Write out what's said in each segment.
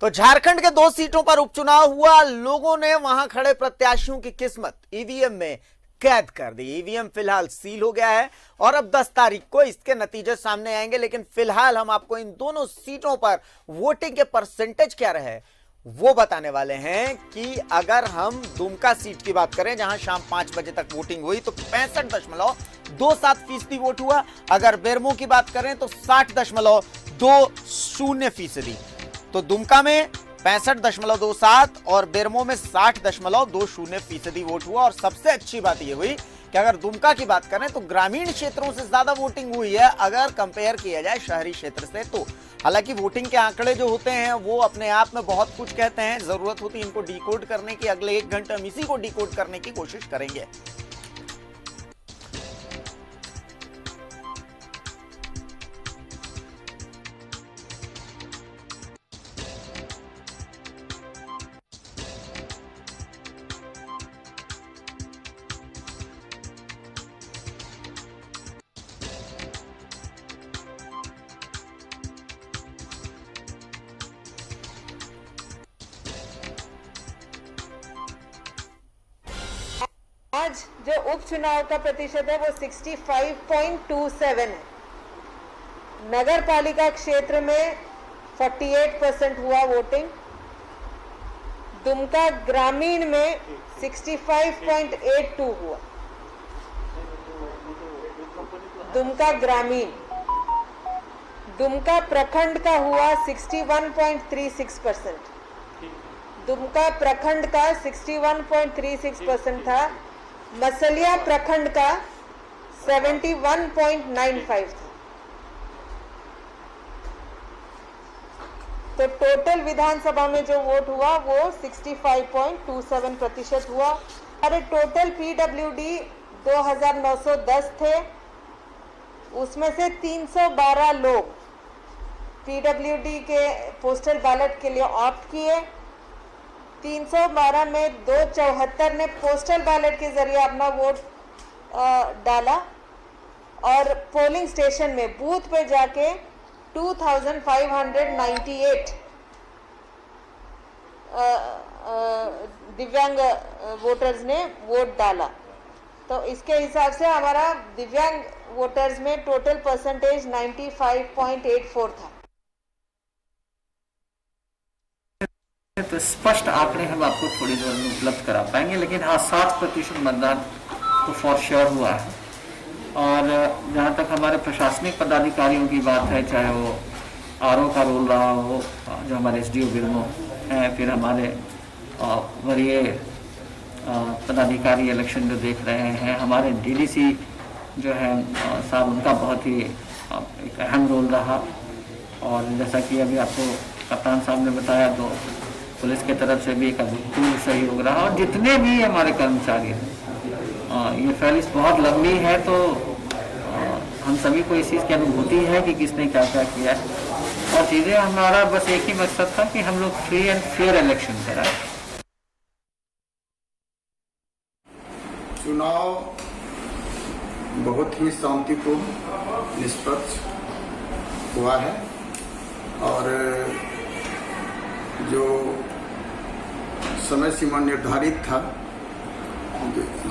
तो झारखंड के 2 सीटों पर उपचुनाव हुआ। लोगों ने वहां खड़े प्रत्याशियों की किस्मत ईवीएम में कैद कर दी। ईवीएम फिलहाल सील हो गया है और अब 10 तारीख को इसके नतीजे सामने आएंगे। लेकिन फिलहाल हम आपको इन दोनों सीटों पर वोटिंग के परसेंटेज क्या रहे वो बताने वाले हैं कि अगर हम दुमका सीट की बात करें जहां शाम 5 बजे तक वोटिंग हुई तो 65.27% वोट हुआ। अगर बेरमो की बात करें तो 60.20%। तो दुमका में 65.27 और बेरमो में 60.20% वोट हुआ। और सबसे अच्छी बात यह हुई कि अगर दुमका की बात करें तो ग्रामीण क्षेत्रों से ज्यादा वोटिंग हुई है अगर कंपेयर किया जाए शहरी क्षेत्र से। तो हालांकि वोटिंग के आंकड़े जो होते हैं वो अपने आप में बहुत कुछ कहते हैं। जरूरत होती है इनको डिकोड करने की। अगले 1 घंटे हम इसी को डिकोड करने की कोशिश करेंगे। आज जो उपचुनाव का प्रतिशत है वो 65.27 है। नगर पालिका क्षेत्र में 48% हुआ वोटिंग। दुमका ग्रामीण में 65.82 हुआ। दुमका ग्रामीण। दुमका प्रखंड का हुआ 61.36%। दुमका प्रखंड का 61.36% था। मसलिया प्रखंड का 71.95 था। तो टोटल विधानसभा में जो वोट हुआ वो 65.27% हुआ। अरे टोटल पीडब्ल्यूडी 2910 थे, उसमें से 312 लोग पीडब्ल्यूडी के पोस्टल बैलेट के लिए ऑप्ट किए। 312 में 274 ने पोस्टल बैलेट के जरिए अपना वोट डाला और पोलिंग स्टेशन में बूथ पे जाके 2598 दिव्यांग वोटर्स ने वोट डाला। तो इसके हिसाब से हमारा दिव्यांग वोटर्स में टोटल परसेंटेज 95.84 था। तो स्पष्ट आंकड़े हम आपको थोड़ी देर में उपलब्ध करा पाएंगे, लेकिन हाँ 60% मतदान तो फॉर श्योर हुआ है। और जहाँ तक हमारे प्रशासनिक पदाधिकारियों की बात है, चाहे वो आरओ का रोल रहा हो, जो हमारे एसडीओ बेरमो हैं, फिर हमारे वरीय पदाधिकारी इलेक्शन जो देख रहे हैं, हमारे डीडीसी जो है साहब, उनका बहुत ही एक अहम रोल रहा। और जैसा कि अभी आपको कप्तान साहब ने बताया तो पुलिस की तरफ से भी एक अभूतपूर्व सहयोग रहा। और जितने भी हमारे कर्मचारी हैं, ये फहरिस्त बहुत लंबी है, तो हम सभी को इस चीज़ की अनुभूति है कि किसने क्या क्या किया है। और चीज़ें हमारा बस एक ही मकसद था कि हम लोग फ्री एंड फेयर इलेक्शन कराएं। चुनाव बहुत ही शांतिपूर्ण निष्पक्ष हुआ है और जो समय सीमा निर्धारित था,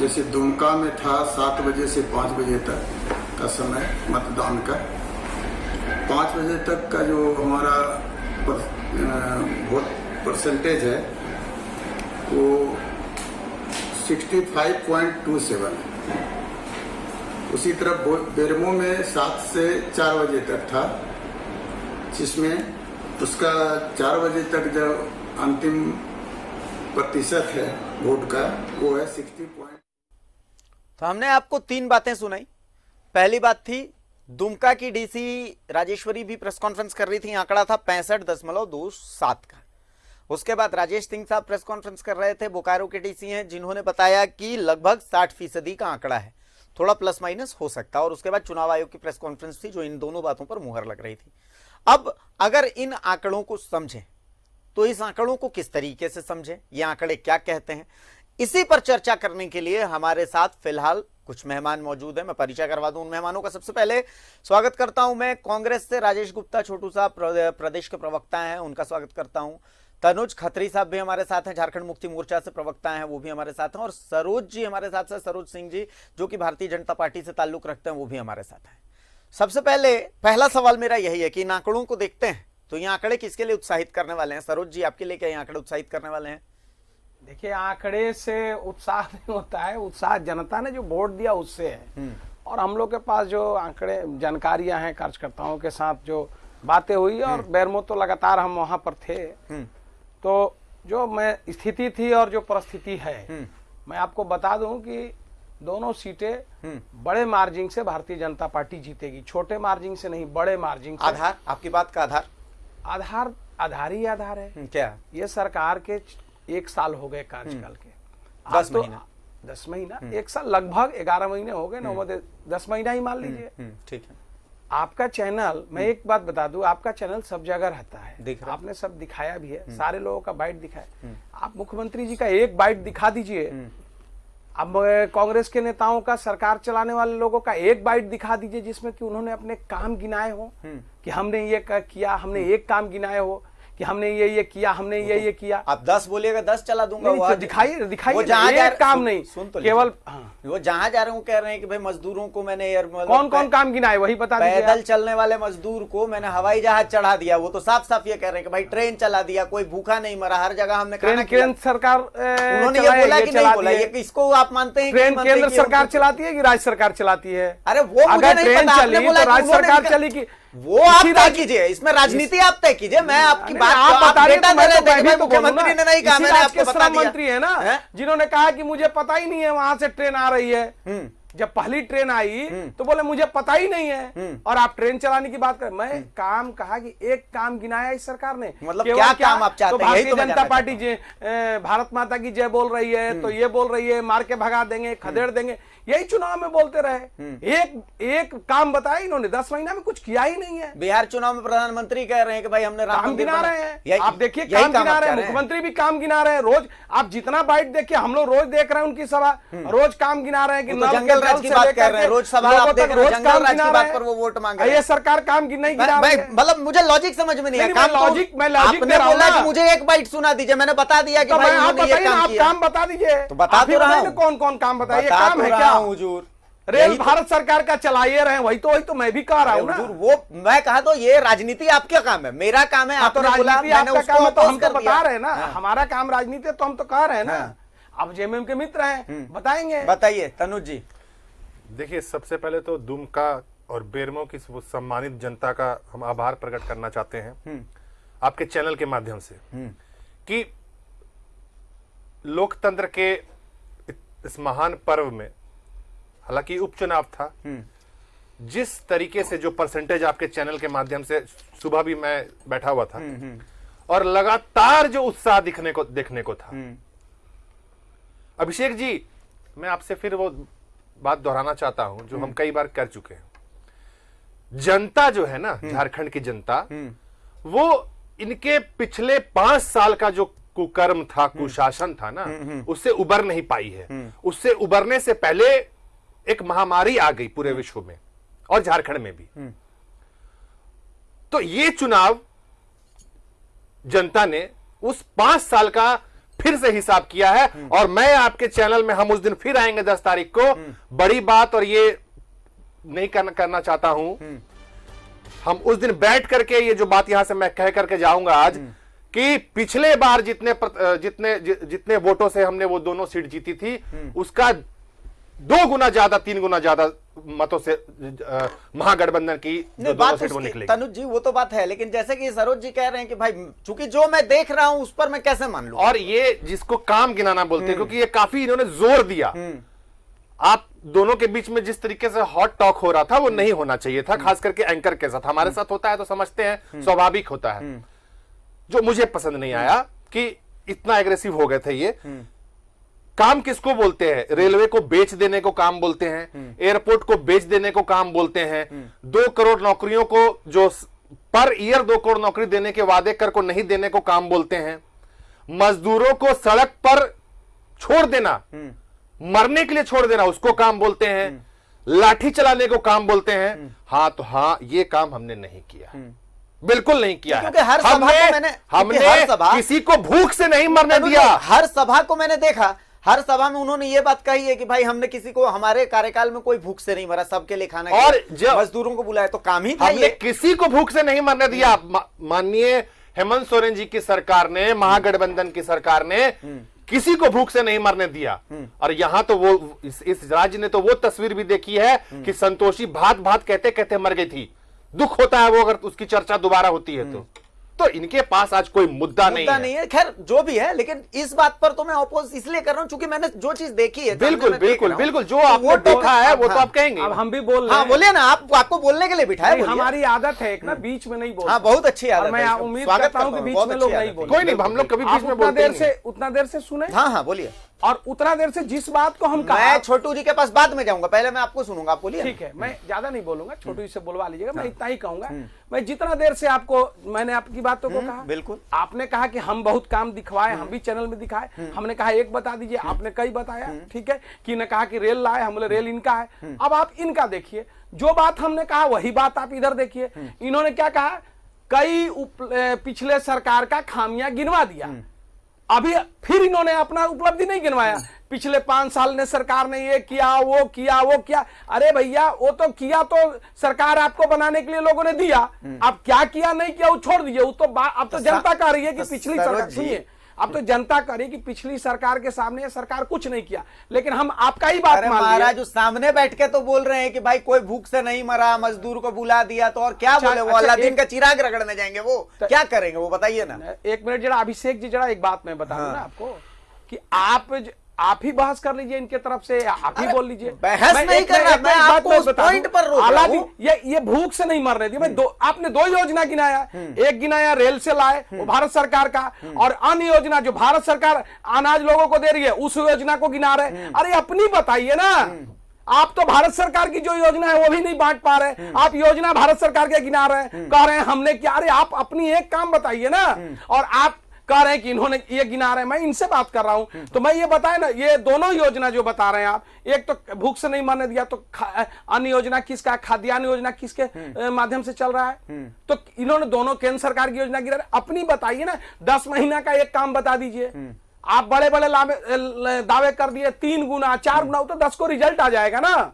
जैसे दुमका में था 7 बजे से 5 बजे तक का समय मतदान का, 5 बजे तक का जो हमारा वोट परसेंटेज है वो 65.27 है। उसी तरह बेरमो में 7 से 4 बजे तक था, जिसमें उसका 4 बजे तक जो अंतिम प्रतिशत है वोट का वो है 60 पॉइंट। तो हमने आपको 3 बातें सुनाई। पहली बात थी दुमका की डीसी राजेश्वरी भी प्रेस कॉन्फ्रेंस कर रही थी, आंकड़ा था 65.27 का। उसके बाद राजेश सिंह साहब प्रेस कॉन्फ्रेंस कर रहे थे, बोकारो के डीसी हैं, जिन्होंने बताया कि लगभग 60% का आंकड़ा है, थोड़ा प्लस माइनस हो सकता है। और उसके बाद चुनाव आयोग की प्रेस कॉन्फ्रेंस थी जो इन दोनों बातों पर मुहर लग रही थी। अब अगर इन आंकड़ों को समझें तो इस आंकड़ों को किस तरीके से समझें, ये आंकड़े क्या कहते हैं, इसी पर चर्चा करने के लिए हमारे साथ फिलहाल कुछ मेहमान मौजूद हैं, मैं परिचय करवा दूं उन मेहमानों का। सबसे पहले स्वागत करता हूं मैं कांग्रेस से राजेश गुप्ता, छोटू साहब प्रदेश के प्रवक्ता हैं, उनका स्वागत करता हूं। तनुज खत्री साहब भी हमारे साथ हैं, झारखंड मुक्ति मोर्चा से प्रवक्ता हैं, वो भी हमारे साथ हैं। और सरोज जी हमारे साथ हैं, सरोज सिंह जी, जो कि भारतीय जनता पार्टी से ताल्लुक रखते हैं, वो भी हमारे साथ हैं। सबसे पहले पहला सवाल मेरा यही है कि इन आंकड़ों को देखते हैं तो ये आंकड़े किसके लिए उत्साहित करने वाले हैं? सरोज जी, आपके लिए क्या ये आंकड़े उत्साहित करने वाले हैं? देखिए, आंकड़े से उत्साह नहीं होता है, उत्साह जनता ने जो वोट दिया उससे है। और हम लोग के पास जो आंकड़े जानकारियां हैं, कार्यकर्ताओं के साथ जो बातें हुई, और बैरमो तो लगातार हम वहां पर थे, तो जो मैं स्थिति थी और जो परिस्थिति है, मैं आपको बता दूं कि दोनों सीटें बड़े मार्जिन से भारतीय जनता पार्टी जीतेगी, छोटे मार्जिन से नहीं, बड़े मार्जिन से। आधार, आपकी बात का आधार? आधार ही आधार है। क्या? ये सरकार के 1 साल हो गए कार्यकाल के, 10 महीना, 10 महीना, 1 साल लगभग 11 महीने हो गए, 10 महीना ही मान लीजिए। ठीक है। आपका चैनल, मैं एक बात बता दूं, आपका चैनल सब जगह रहता है, आपने सब दिखाया भी है, सारे लोगों का बाइट दिखाया। आप मुख्यमंत्री जी का एक बाइट दिखा दीजिए, अब कांग्रेस के नेताओं का, सरकार चलाने वाले लोगों का एक बाइट दिखा दीजिए जिसमें कि उन्होंने अपने काम गिनाए हो, कि हमने ये किया, हमने एक काम गिनाए हो कि हमने ये किया, हमने ये किया। आप 10 बोलिएगा, 10 चला दूंगा। वो दिखाइए, वो जहां जा काम नहीं, सुन तो केवल वो जहां जा रहे हो कह रहे हैं कि भाई मजदूरों को मैंने कौन कौन काम गिनाए वही बता दीजिए। पैदल चलने वाले मजदूर को मैंने हवाई जहाज चढ़ा दिया, वो तो साफ साफ ये कह रहे हैं कि भाई ट्रेन चला दिया, कोई भूखा नहीं मरा, हर जगह हमने खाना खिलाया। केंद्र सरकार उन्होंने ये बोला कि नहीं बोला? ये किसको आप मानते हैं? ट्रेन केंद्र सरकार चलाती है कि राज्य सरकार चलाती है? अरे वो अगर ट्रेन चली तो राज्य सरकार चली कि वो आप तय कीजिए, इसमें राजनीति आप तय कीजिए। मैं आपकी बात आप बता रहे हैं, मुख्यमंत्री ने नहीं कहा, मैंने आपको बता दिया। मंत्री है ना, जिन्होंने कहा कि मुझे पता ही नहीं है वहां से ट्रेन आ रही है। जब पहली ट्रेन आई तो बोले मुझे पता ही नहीं है, और आप ट्रेन चलाने की बात करें। मैं काम कहा कि एक काम गिनाया इस सरकार ने, मतलब क्या काम आप चाहते हैं? भारतीय जनता पार्टी भारत माता की जय बोल रही है, तो ये बोल रही है मार के भगा देंगे, खदेड़ देंगे, यही चुनाव में बोलते रहे। एक काम बताया इन्होंने, 10 महीना में कुछ किया ही नहीं है। बिहार चुनाव में प्रधानमंत्री कह रहे हैं कि भाई हमने काम गिना रहे हैं। आप देखिए, काम गिना रहे हैं, मुख्यमंत्री भी काम गिना रहे हैं। रोज आप जितना बाइट देखिए, हम लोग रोज देख रहे हैं उनकी सभा, रोज काम गिना रहे हैं कि जंगल राज की बात कर रहे हैं, रोज सभा आप देख रहे हैं, जंगल राज की बात पर वो वोट मांग रहे हैं। ये सरकार काम नहीं गिना रही है। मतलब मुझे लॉजिक समझ में नहीं आया। लॉजिक आपने बोला कि मुझे एक बाइट सुना दीजिए, मैंने बता दिया कि भाई आप काम बता दीजिए। तो बता तो रहा हूं, कौन कौन काम बताइए, काम है क्या हुजूर? रेल भारत सरकार का चलाइए रहे, वही तो मैं भी कह रहा हूँ ना। वो मैं कहा तो ये राजनीति आपका काम है, मेरा काम है। आप तो राजनीति आपका काम है तो हम तो बता रहे हैं ना, हमारा काम राजनीति है तो हम तो कह रहे हैं ना। आप जेएमएम के मित्र हैं, बताएंगे। बताइए तनुज जी। देखिए, सबसे पहले तो दुमका और बेरमो की सम्मानित जनता का हम आभार प्रकट करना चाहते हैं आपके चैनल के माध्यम से, कि लोकतंत्र के इस महान पर्व में, हालांकि उपचुनाव था, जिस तरीके से जो परसेंटेज आपके चैनल के माध्यम से, सुबह भी मैं बैठा हुआ था और लगातार जो उत्साह देखने को था। अभिषेक जी, मैं आपसे फिर वो बात दोहराना चाहता हूं जो हम कई बार कर चुके हैं। जनता जो है ना, झारखंड की जनता, वो इनके पिछले 5 साल का जो कुकर्म था, कुशासन था ना, उससे उबर नहीं पाई है। उससे उबरने से पहले एक महामारी आ गई पूरे विश्व में और झारखंड में भी। तो ये चुनाव जनता ने उस 5 साल का फिर से हिसाब किया है, और मैं आपके चैनल में, हम उस दिन फिर आएंगे 10 तारीख को। बड़ी बात, और ये नहीं करना चाहता हूं, हम उस दिन बैठ करके ये जो बात यहां से मैं कह करके जाऊंगा आज, कि पिछले बार जितने वोटों से हमने वो दोनों सीट जीती थी, उसका 2 गुना ज्यादा, 3 गुना ज्यादा मतों से महागठबंधन की जो दोनों सीट वो निकलेगी। तनुज जी, वो तो बात है, लेकिन जैसे कि सरोज जी कह रहे हैं कि भाई चूंकि जो मैं देख रहा हूं उस पर मैं कैसे मान लूं? और ये जिसको काम गिनाना बोलते हैं, क्योंकि ये काफी इन्होंने जोर दिया। आप दोनों के बीच में जिस तरीके से हॉट टॉक हो रहा था, वो नहीं होना चाहिए था, खास करके एंकर के साथ। हमारे साथ होता है तो समझते हैं, स्वाभाविक होता है। जो मुझे पसंद नहीं आया कि इतना एग्रेसिव हो गए थे ये। काम किसको बोलते हैं? रेलवे को बेच देने को काम बोलते हैं, एयरपोर्ट को बेच देने को काम बोलते हैं, 2 करोड़ नौकरियों को, जो पर ईयर 2 करोड़ नौकरी देने के वादे कर को नहीं देने को काम बोलते हैं, मजदूरों को सड़क पर छोड़ देना मरने के लिए छोड़ देना उसको काम बोलते हैं, लाठी चलाने को काम बोलते हैं। हाँ तो हाँ, ये काम हमने नहीं किया, बिल्कुल नहीं किया है। क्योंकि हर सभा को हमने हर सभा किसी को भूख से नहीं मरने दिया। हर सभा को मैंने देखा, हर सभा में उन्होंने ये बात कही है कि भाई हमने किसी को, हमारे कार्यकाल में कोई भूख से नहीं मरा, सबके लिए खाना, और जब मजदूरों को बुलाया तो काम ही था हमने ये। किसी को भूख से नहीं मरने दिया। माननीय हेमंत सोरेन जी की सरकार ने, महागठबंधन की सरकार ने किसी को भूख से नहीं मरने दिया। और यहां तो वो इस राज्य ने तो वो तस्वीर भी देखी है कि संतोषी भात भात कहते कहते मर गई थी। दुख होता है वो अगर उसकी चर्चा दोबारा होती है तो इनके पास आज कोई मुद्दा नहीं है। खैर जो भी है, लेकिन इस बात पर तो मैं अपोज इसलिए कर रहा हूं क्योंकि मैंने जो चीज देखी है, बिल्कुल बिल्कुल बिल्कुल, जो आपने देखा है वो तो आप कहेंगे। अब हम भी बोल रहे हाँ हैं। बोलिए ना, आपको बोलने के लिए बिठाया, बोलिए। हमारी आदत है एक ना बीच में नहीं बोलना। हाँ बहुत अच्छी आदत है, मैं इसमें उम्मीद स्वागत करता हूँ करता कि हूं, बीच बहुत में अच्छी लोग आदत नहीं है। बोलते। कोई नहीं, हम लोग कभी बीच में बोलते नहीं हैं। उतना देर से सुने हाँ हाँ बोलिए। और उतना देर से जिस बात को हम मैं कहा, छोटू जी के पास बाद में जाऊंगा, पहले मैं आपको सुनूंगा, आप बोलिए। ठीक है, मैं ज्यादा नहीं बोलूंगा, छोटू जी से बोलवा लीजिएगा, मैं इतना ही कहूंगा। मैं जितना देर से आपको, मैंने आपकी बातों को कहा, बिल्कुल। आपने कहा कि हम बहुत काम दिखवाए, हम भी चैनल में दिखाए, हमने कहा एक बता दीजिए, आपने कई बताया, ठीक है। कि ने कहा कि रेल लाए, हम बोले रेल इनका है। अब आप इनका देखिए, जो बात हमने कहा वही बात आप इधर देखिए। इन्होंने क्या कहा, कई पिछले सरकार का खामियां गिनवा दिया। अभी फिर इन्होंने अपना उपलब्धि नहीं गिनवाया। पिछले 5 साल ने सरकार ने ये किया, वो किया, वो किया। अरे भैया, वो तो किया तो सरकार आपको बनाने के लिए लोगों ने दिया। अब क्या किया नहीं किया वो छोड़ दीजिए, वो तो अब तो जनता कह रही है कि पिछली सरकार, सुनिए, अब तो जनता कह रही है कि पिछली सरकार के सामने सरकार कुछ नहीं किया। लेकिन हम आपका ही बात मान महाराज जो सामने बैठ के तो बोल रहे हैं कि भाई कोई भूख से नहीं मरा, मजदूर को बुला दिया, तो और क्या बोले वो? अल्लादीन का चिराग रगड़ने जाएंगे वो? क्या करेंगे वो, बताइए ना। एक मिनट जरा अभिषेक जी, जरा एक बात मैं बता दूं ना आपको कि आप ही बहस कर लीजिए इनके तरफ से, आप ही बोल लीजिए। बहस नहीं कर रहा, मैं आपको उस पॉइंट पर रोक रहा हूं। ये भूख से नहीं मरने दी। आपने 2 योजना गिनाया, एक गिनाया रेल से लाए, वो भारत सरकार का, और अन्य योजना जो भारत सरकार अनाज लोगों को दे रही है उस योजना को गिना रहे। अरे अपनी बताइए ना, आप तो भारत सरकार की जो योजना है वो भी नहीं बांट पा रहे, आप योजना भारत सरकार के गिना रहे, कह रहे हैं हमने क्या। अरे आप अपनी एक काम बताइए ना, और आप कह रहे हैं कि इन्होंने ये गिना रहे हैं। मैं इनसे बात कर रहा हूं, तो मैं ये बताए ना, ये दोनों योजना जो बता रहे हैं आप, एक तो भूख से नहीं मरने दिया, तो अन्य योजना किसका, खाद्यान्न योजना किसके माध्यम से चल रहा है? तो इन्होंने दोनों केंद्र सरकार की योजना गिरा। अपनी बताइए ना, 10 महीना का एक काम बता दीजिए। आप बड़े बड़े दावे कर दिए, 3 गुना 4 गुना, तो 10 को रिजल्ट आ जाएगा ना,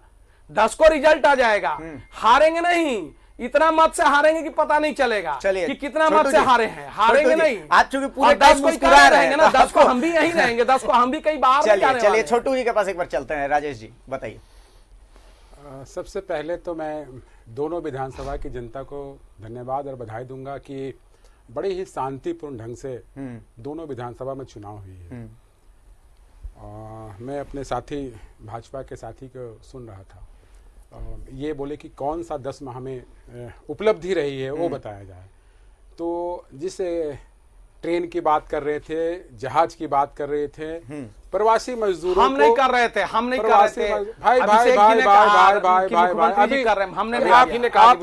10 को रिजल्ट आ जाएगा। हारेंगे नहीं, इतना मत से हारेंगे कि पता नहीं चलेगा कि कितना मत से हारे हैं। हारेंगे नहीं, आज चूंकि पूरे 10 को मुस्कुरा रहे हैं ना, 10 को हम भी यहीं रहेंगे, 10 को हम भी कई बार। चलिए छोटू जी के पास एक बार चलते हैं। राजेश जी बताइए। सबसे पहले तो मैं दोनों विधानसभा की जनता को धन्यवाद और बधाई दूंगा कि बड़े ही शांतिपूर्ण ढंग से दोनों विधानसभा में चुनाव हुई है। मैं अपने साथी भाजपा के साथी को सुन रहा था, ये बोले कि कौन सा 10 माह में उपलब्धि रही है वो बताया जाए। तो जिस ट्रेन की बात कर रहे थे, जहाज की बात कर रहे थे, प्रवासी मजदूरों हम नहीं कर रहे थे, हम नहीं कर रहे थे। भाई अभी कर रहे हैं, हमने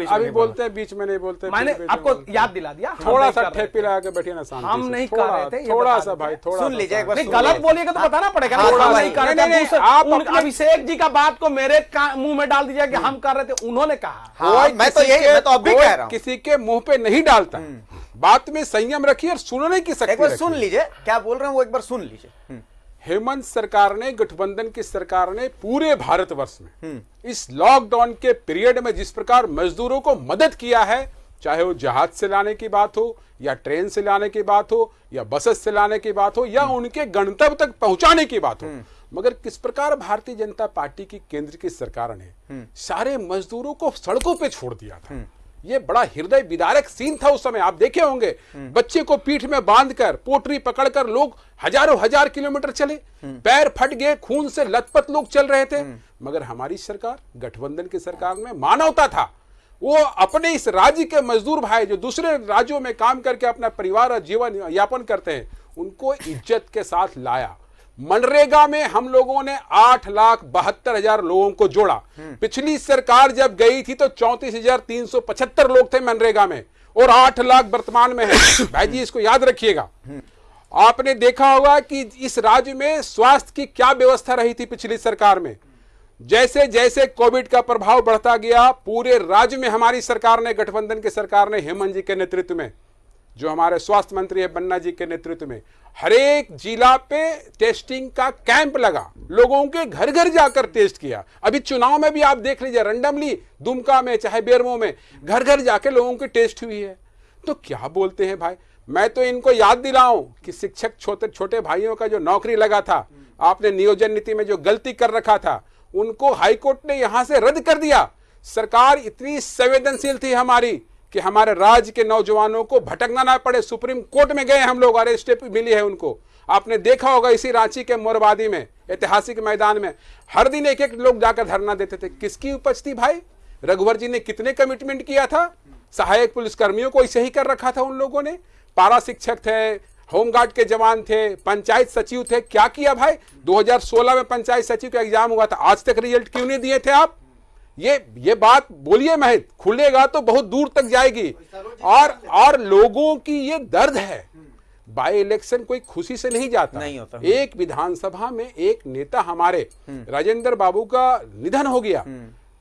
अभी बोलते हैं, बीच में नहीं बोलते। मैंने आपको याद दिला दिया, थोड़ा सा ठेपी लगा के बैठिए ना शांति से। हम नहीं कर रहे थे, थोड़ा सा भाई, थोड़ा सुन लीजिए एक बार। गलत बोलिएगा तो बताना पड़ेगा। आप अभिषेक जी का बात को मेरे मुंह में डाल दीजिए कि हम कर रहे थे, उन्होंने कहा। मैं तो अभी कह रहा हूं, किसी के मुंह पे नहीं डालता, बात में संयम रखिए और सुनने की शक्ति। एक बार सुन लीजिए क्या बोल रहे हैं वो, एक बार सुन लीजिए। हेमंत सरकार ने, गठबंधन की सरकार ने पूरे भारतवर्ष में इस लॉकडाउन के पीरियड में जिस प्रकार मजदूरों को मदद किया है, चाहे वो जहाज से लाने की बात हो, या ट्रेन से लाने की बात हो, या बसेस से लाने की बात हो, या उनके गंतव्य तक पहुंचाने की बात हो, मगर किस प्रकार भारतीय जनता पार्टी की केंद्र की सरकार ने सारे मजदूरों को सड़कों पे छोड़ दिया था। ये बड़ा हृदय विदारक सीन था उस समय। आप देखे होंगे, बच्चे को पीठ में बांधकर पोटरी पकड़कर लोग हजारों हजार किलोमीटर चले, पैर फट गए, खून से लथपथ लोग चल रहे थे। मगर हमारी सरकार, गठबंधन की सरकार में मानवता था। वो अपने इस राज्य के मजदूर भाई जो दूसरे राज्यों में काम करके अपना परिवार और जीवन यापन करते हैं, उनको इज्जत के साथ लाया। मनरेगा में हम लोगों ने 8,72,000 लोगों को जोड़ा। पिछली सरकार जब गई थी तो 34,375 लोग थे मनरेगा में, और 8 लाख वर्तमान में है। भाई जी इसको याद रखिएगा। आपने देखा होगा कि इस राज्य में स्वास्थ्य की क्या व्यवस्था रही थी पिछली सरकार में। जैसे जैसे कोविड का प्रभाव बढ़ता गया, पूरे राज्य में हमारी सरकार ने, गठबंधन की सरकार ने, हेमंत जी के नेतृत्व में, जो हमारे स्वास्थ्य मंत्री है बन्ना जी के नेतृत्व में, हर एक जिला पे टेस्टिंग का कैंप लगा, लोगों के घर घर जाकर टेस्ट किया। अभी चुनाव में भी आप देख लीजिए, रैंडमली दुमका में चाहे बेरमो में घर घर जाके लोगों की टेस्ट हुई है। तो क्या बोलते हैं भाई, मैं तो इनको याद दिलाऊं कि शिक्षक छोटे छोटे भाइयों का जो नौकरी लगा था, आपने नियोजन नीति में जो गलती कर रखा था, उनको हाईकोर्ट ने यहां से रद्द कर दिया। सरकार इतनी संवेदनशील थी हमारी कि हमारे राज्य के नौजवानों को भटकना ना पड़े। सुप्रीम कोर्ट में गए हम लोग, अरेस्ट मिली है उनको। आपने देखा होगा इसी रांची के मोरबादी में, ऐतिहासिक मैदान में हर दिन एक एक लोग जाकर धरना देते थे। किसकी उपज थी भाई? रघुवर जी ने कितने कमिटमेंट किया था, सहायक पुलिसकर्मियों को ऐसे ही कर रखा था उन लोगों ने। पारा शिक्षक थे, होमगार्ड के जवान थे, पंचायत सचिव थे, क्या किया भाई? 2016 में पंचायत सचिव का एग्जाम हुआ था, आज तक रिजल्ट क्यों नहीं दिए थे आप? ये बात बोलिए महत, खुलेगा तो बहुत दूर तक जाएगी। और लोगों की ये दर्द है। बाई इलेक्शन कोई खुशी से नहीं जाता, नहीं होता। एक विधानसभा में एक नेता हमारे राजेंद्र बाबू का निधन हो गया,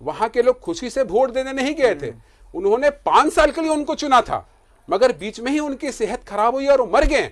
वहां के लोग खुशी से वोट देने नहीं गए थे। उन्होंने 5 साल के लिए उनको चुना था, मगर बीच में ही उनकी सेहत खराब हुई और वो मर गए।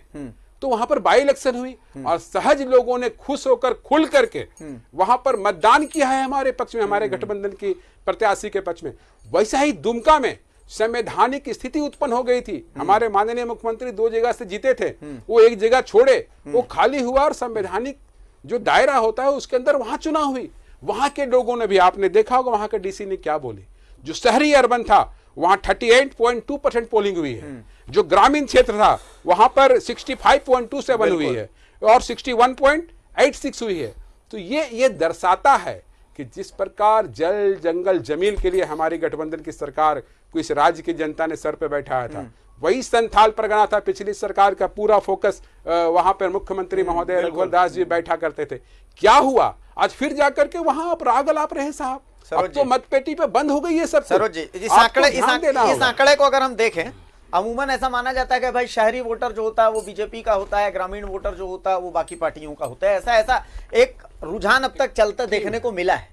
तो वहां पर बाई इलेक्शन हुई और सहज लोगों ने खुश होकर खुल करके वहां पर मतदान किया है हमारे पक्ष में, हमारे गठबंधन की प्रत्याशी के पक्ष में। वैसा ही दुमका में संवैधानिक स्थिति उत्पन्न हो गई थी। हमारे माननीय मुख्यमंत्री 2 जगह से जीते थे, वो एक जगह छोड़े, वो खाली हुआ और संवैधानिक जो दायरा होता है उसके अंदर वहां चुनाव हुई। वहां के लोगों ने भी, आपने देखा होगा वहां के डीसी ने क्या बोली। जो शहरी अर्बन था वहां 38.2% पोलिंग हुई है, जो ग्रामीण क्षेत्र था वहां पर 65.27 हुई है और 61.86 हुई है। तो ये दर्शाता है कि जिस प्रकार जल जंगल जमीन के लिए हमारी गठबंधन की सरकार को इस राज्य की जनता ने सर पे बैठाया था, वही संथाल परगना था पिछली सरकार का पूरा फोकस। वहां पर मुख्यमंत्री महोदय रघुवर दास जी बैठा करते थे। क्या हुआ? आज फिर जाकर के वहां आप राग अलाप रहे साहब। अब तो मतपेटी पे बंद हो गई है सब। सरोज जी, इस आंकड़े को अगर हम देखें, अमूमन ऐसा माना जाता है कि भाई शहरी वोटर जो होता है वो बीजेपी का होता है, ग्रामीण वोटर जो होता है वो बाकी पार्टियों का होता है। ऐसा एक रुझान अब तक चलता देखने को मिला है।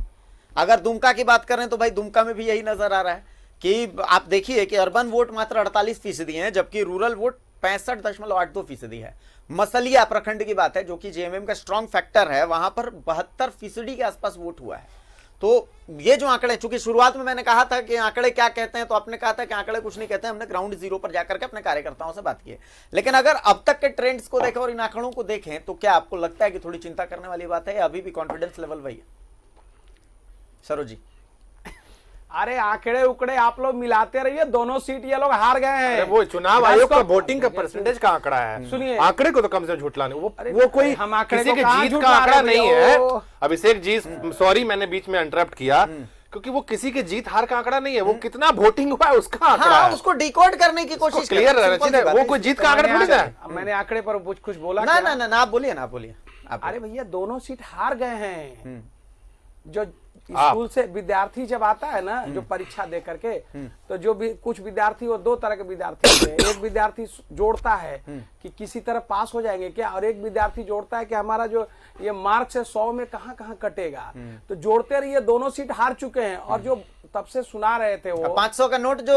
अगर दुमका की बात करें तो भाई दुमका में भी यही नजर आ रहा है कि आप देखिए कि अर्बन वोट मात्र 48% है, जबकि रूरल वोट 65.82% है। मसलिया प्रखंड की बात है जो कि जेएमएम का स्ट्रॉन्ग फैक्टर है, वहां पर 72% के आसपास वोट हुआ है। तो ये जो आंकड़े, चूंकि शुरुआत में मैंने कहा था कि आंकड़े क्या कहते हैं, तो आपने कहा था कि आंकड़े कुछ नहीं कहते हैं। हमने ग्राउंड जीरो पर जाकर के अपने कार्यकर्ताओं से बात की है। लेकिन अगर अब तक के ट्रेंड्स को देखें और इन आंकड़ों को देखें तो क्या आपको लगता है कि थोड़ी चिंता करने वाली बात है या अभी भी कॉन्फिडेंस लेवल वही है? सरोज जी, अरे आंकड़े उकड़े आप लोग मिलाते रहिए, दोनों सीट ये लोग हार गए हैं। वो चुनाव आयोग का वोटिंग का परसेंटेज का आंकड़ा है। सुनिए, आंकड़े को तो कम से झुठलाने, वो कोई हम आंकड़े किसी को के कहाँ जीत का झुठला आंकड़ा रहे नहीं हो? है। अभिषेक जी, सॉरी मैंने बीच में इंटरप्ट किया, क्योंकि वो किसी के जीत हार का आंकड़ा नहीं है, वो कितना वोटिंग हुआ है उसका आंकड़ा है। उसको डिकोड करने की कोशिश क्लियर रहना चाहिए, वो कोई जीत का आंकड़ा थोड़ी है। मैंने आंकड़े पर कुछ बोला ना ना ना, आप बोलिए ना, आप बोलिए। अरे भैया दोनों सीट हार गए हैं। जो स्कूल से विद्यार्थी जब आता है ना, जो परीक्षा दे करके, तो जो भी कुछ विद्यार्थी, वो 2 तरह के विद्यार्थी होते हैं। एक विद्यार्थी जोड़ता है कि किसी तरह पास हो जाएंगे क्या, और एक विद्यार्थी जोड़ता है कि हमारा जो ये मार्क्स है 100 में कहाँ कहाँ कटेगा। तो जोड़ते रहिए, दोनों सीट हार चुके हैं। और जो तब से सुना रहे थे वो 500 का नोट जो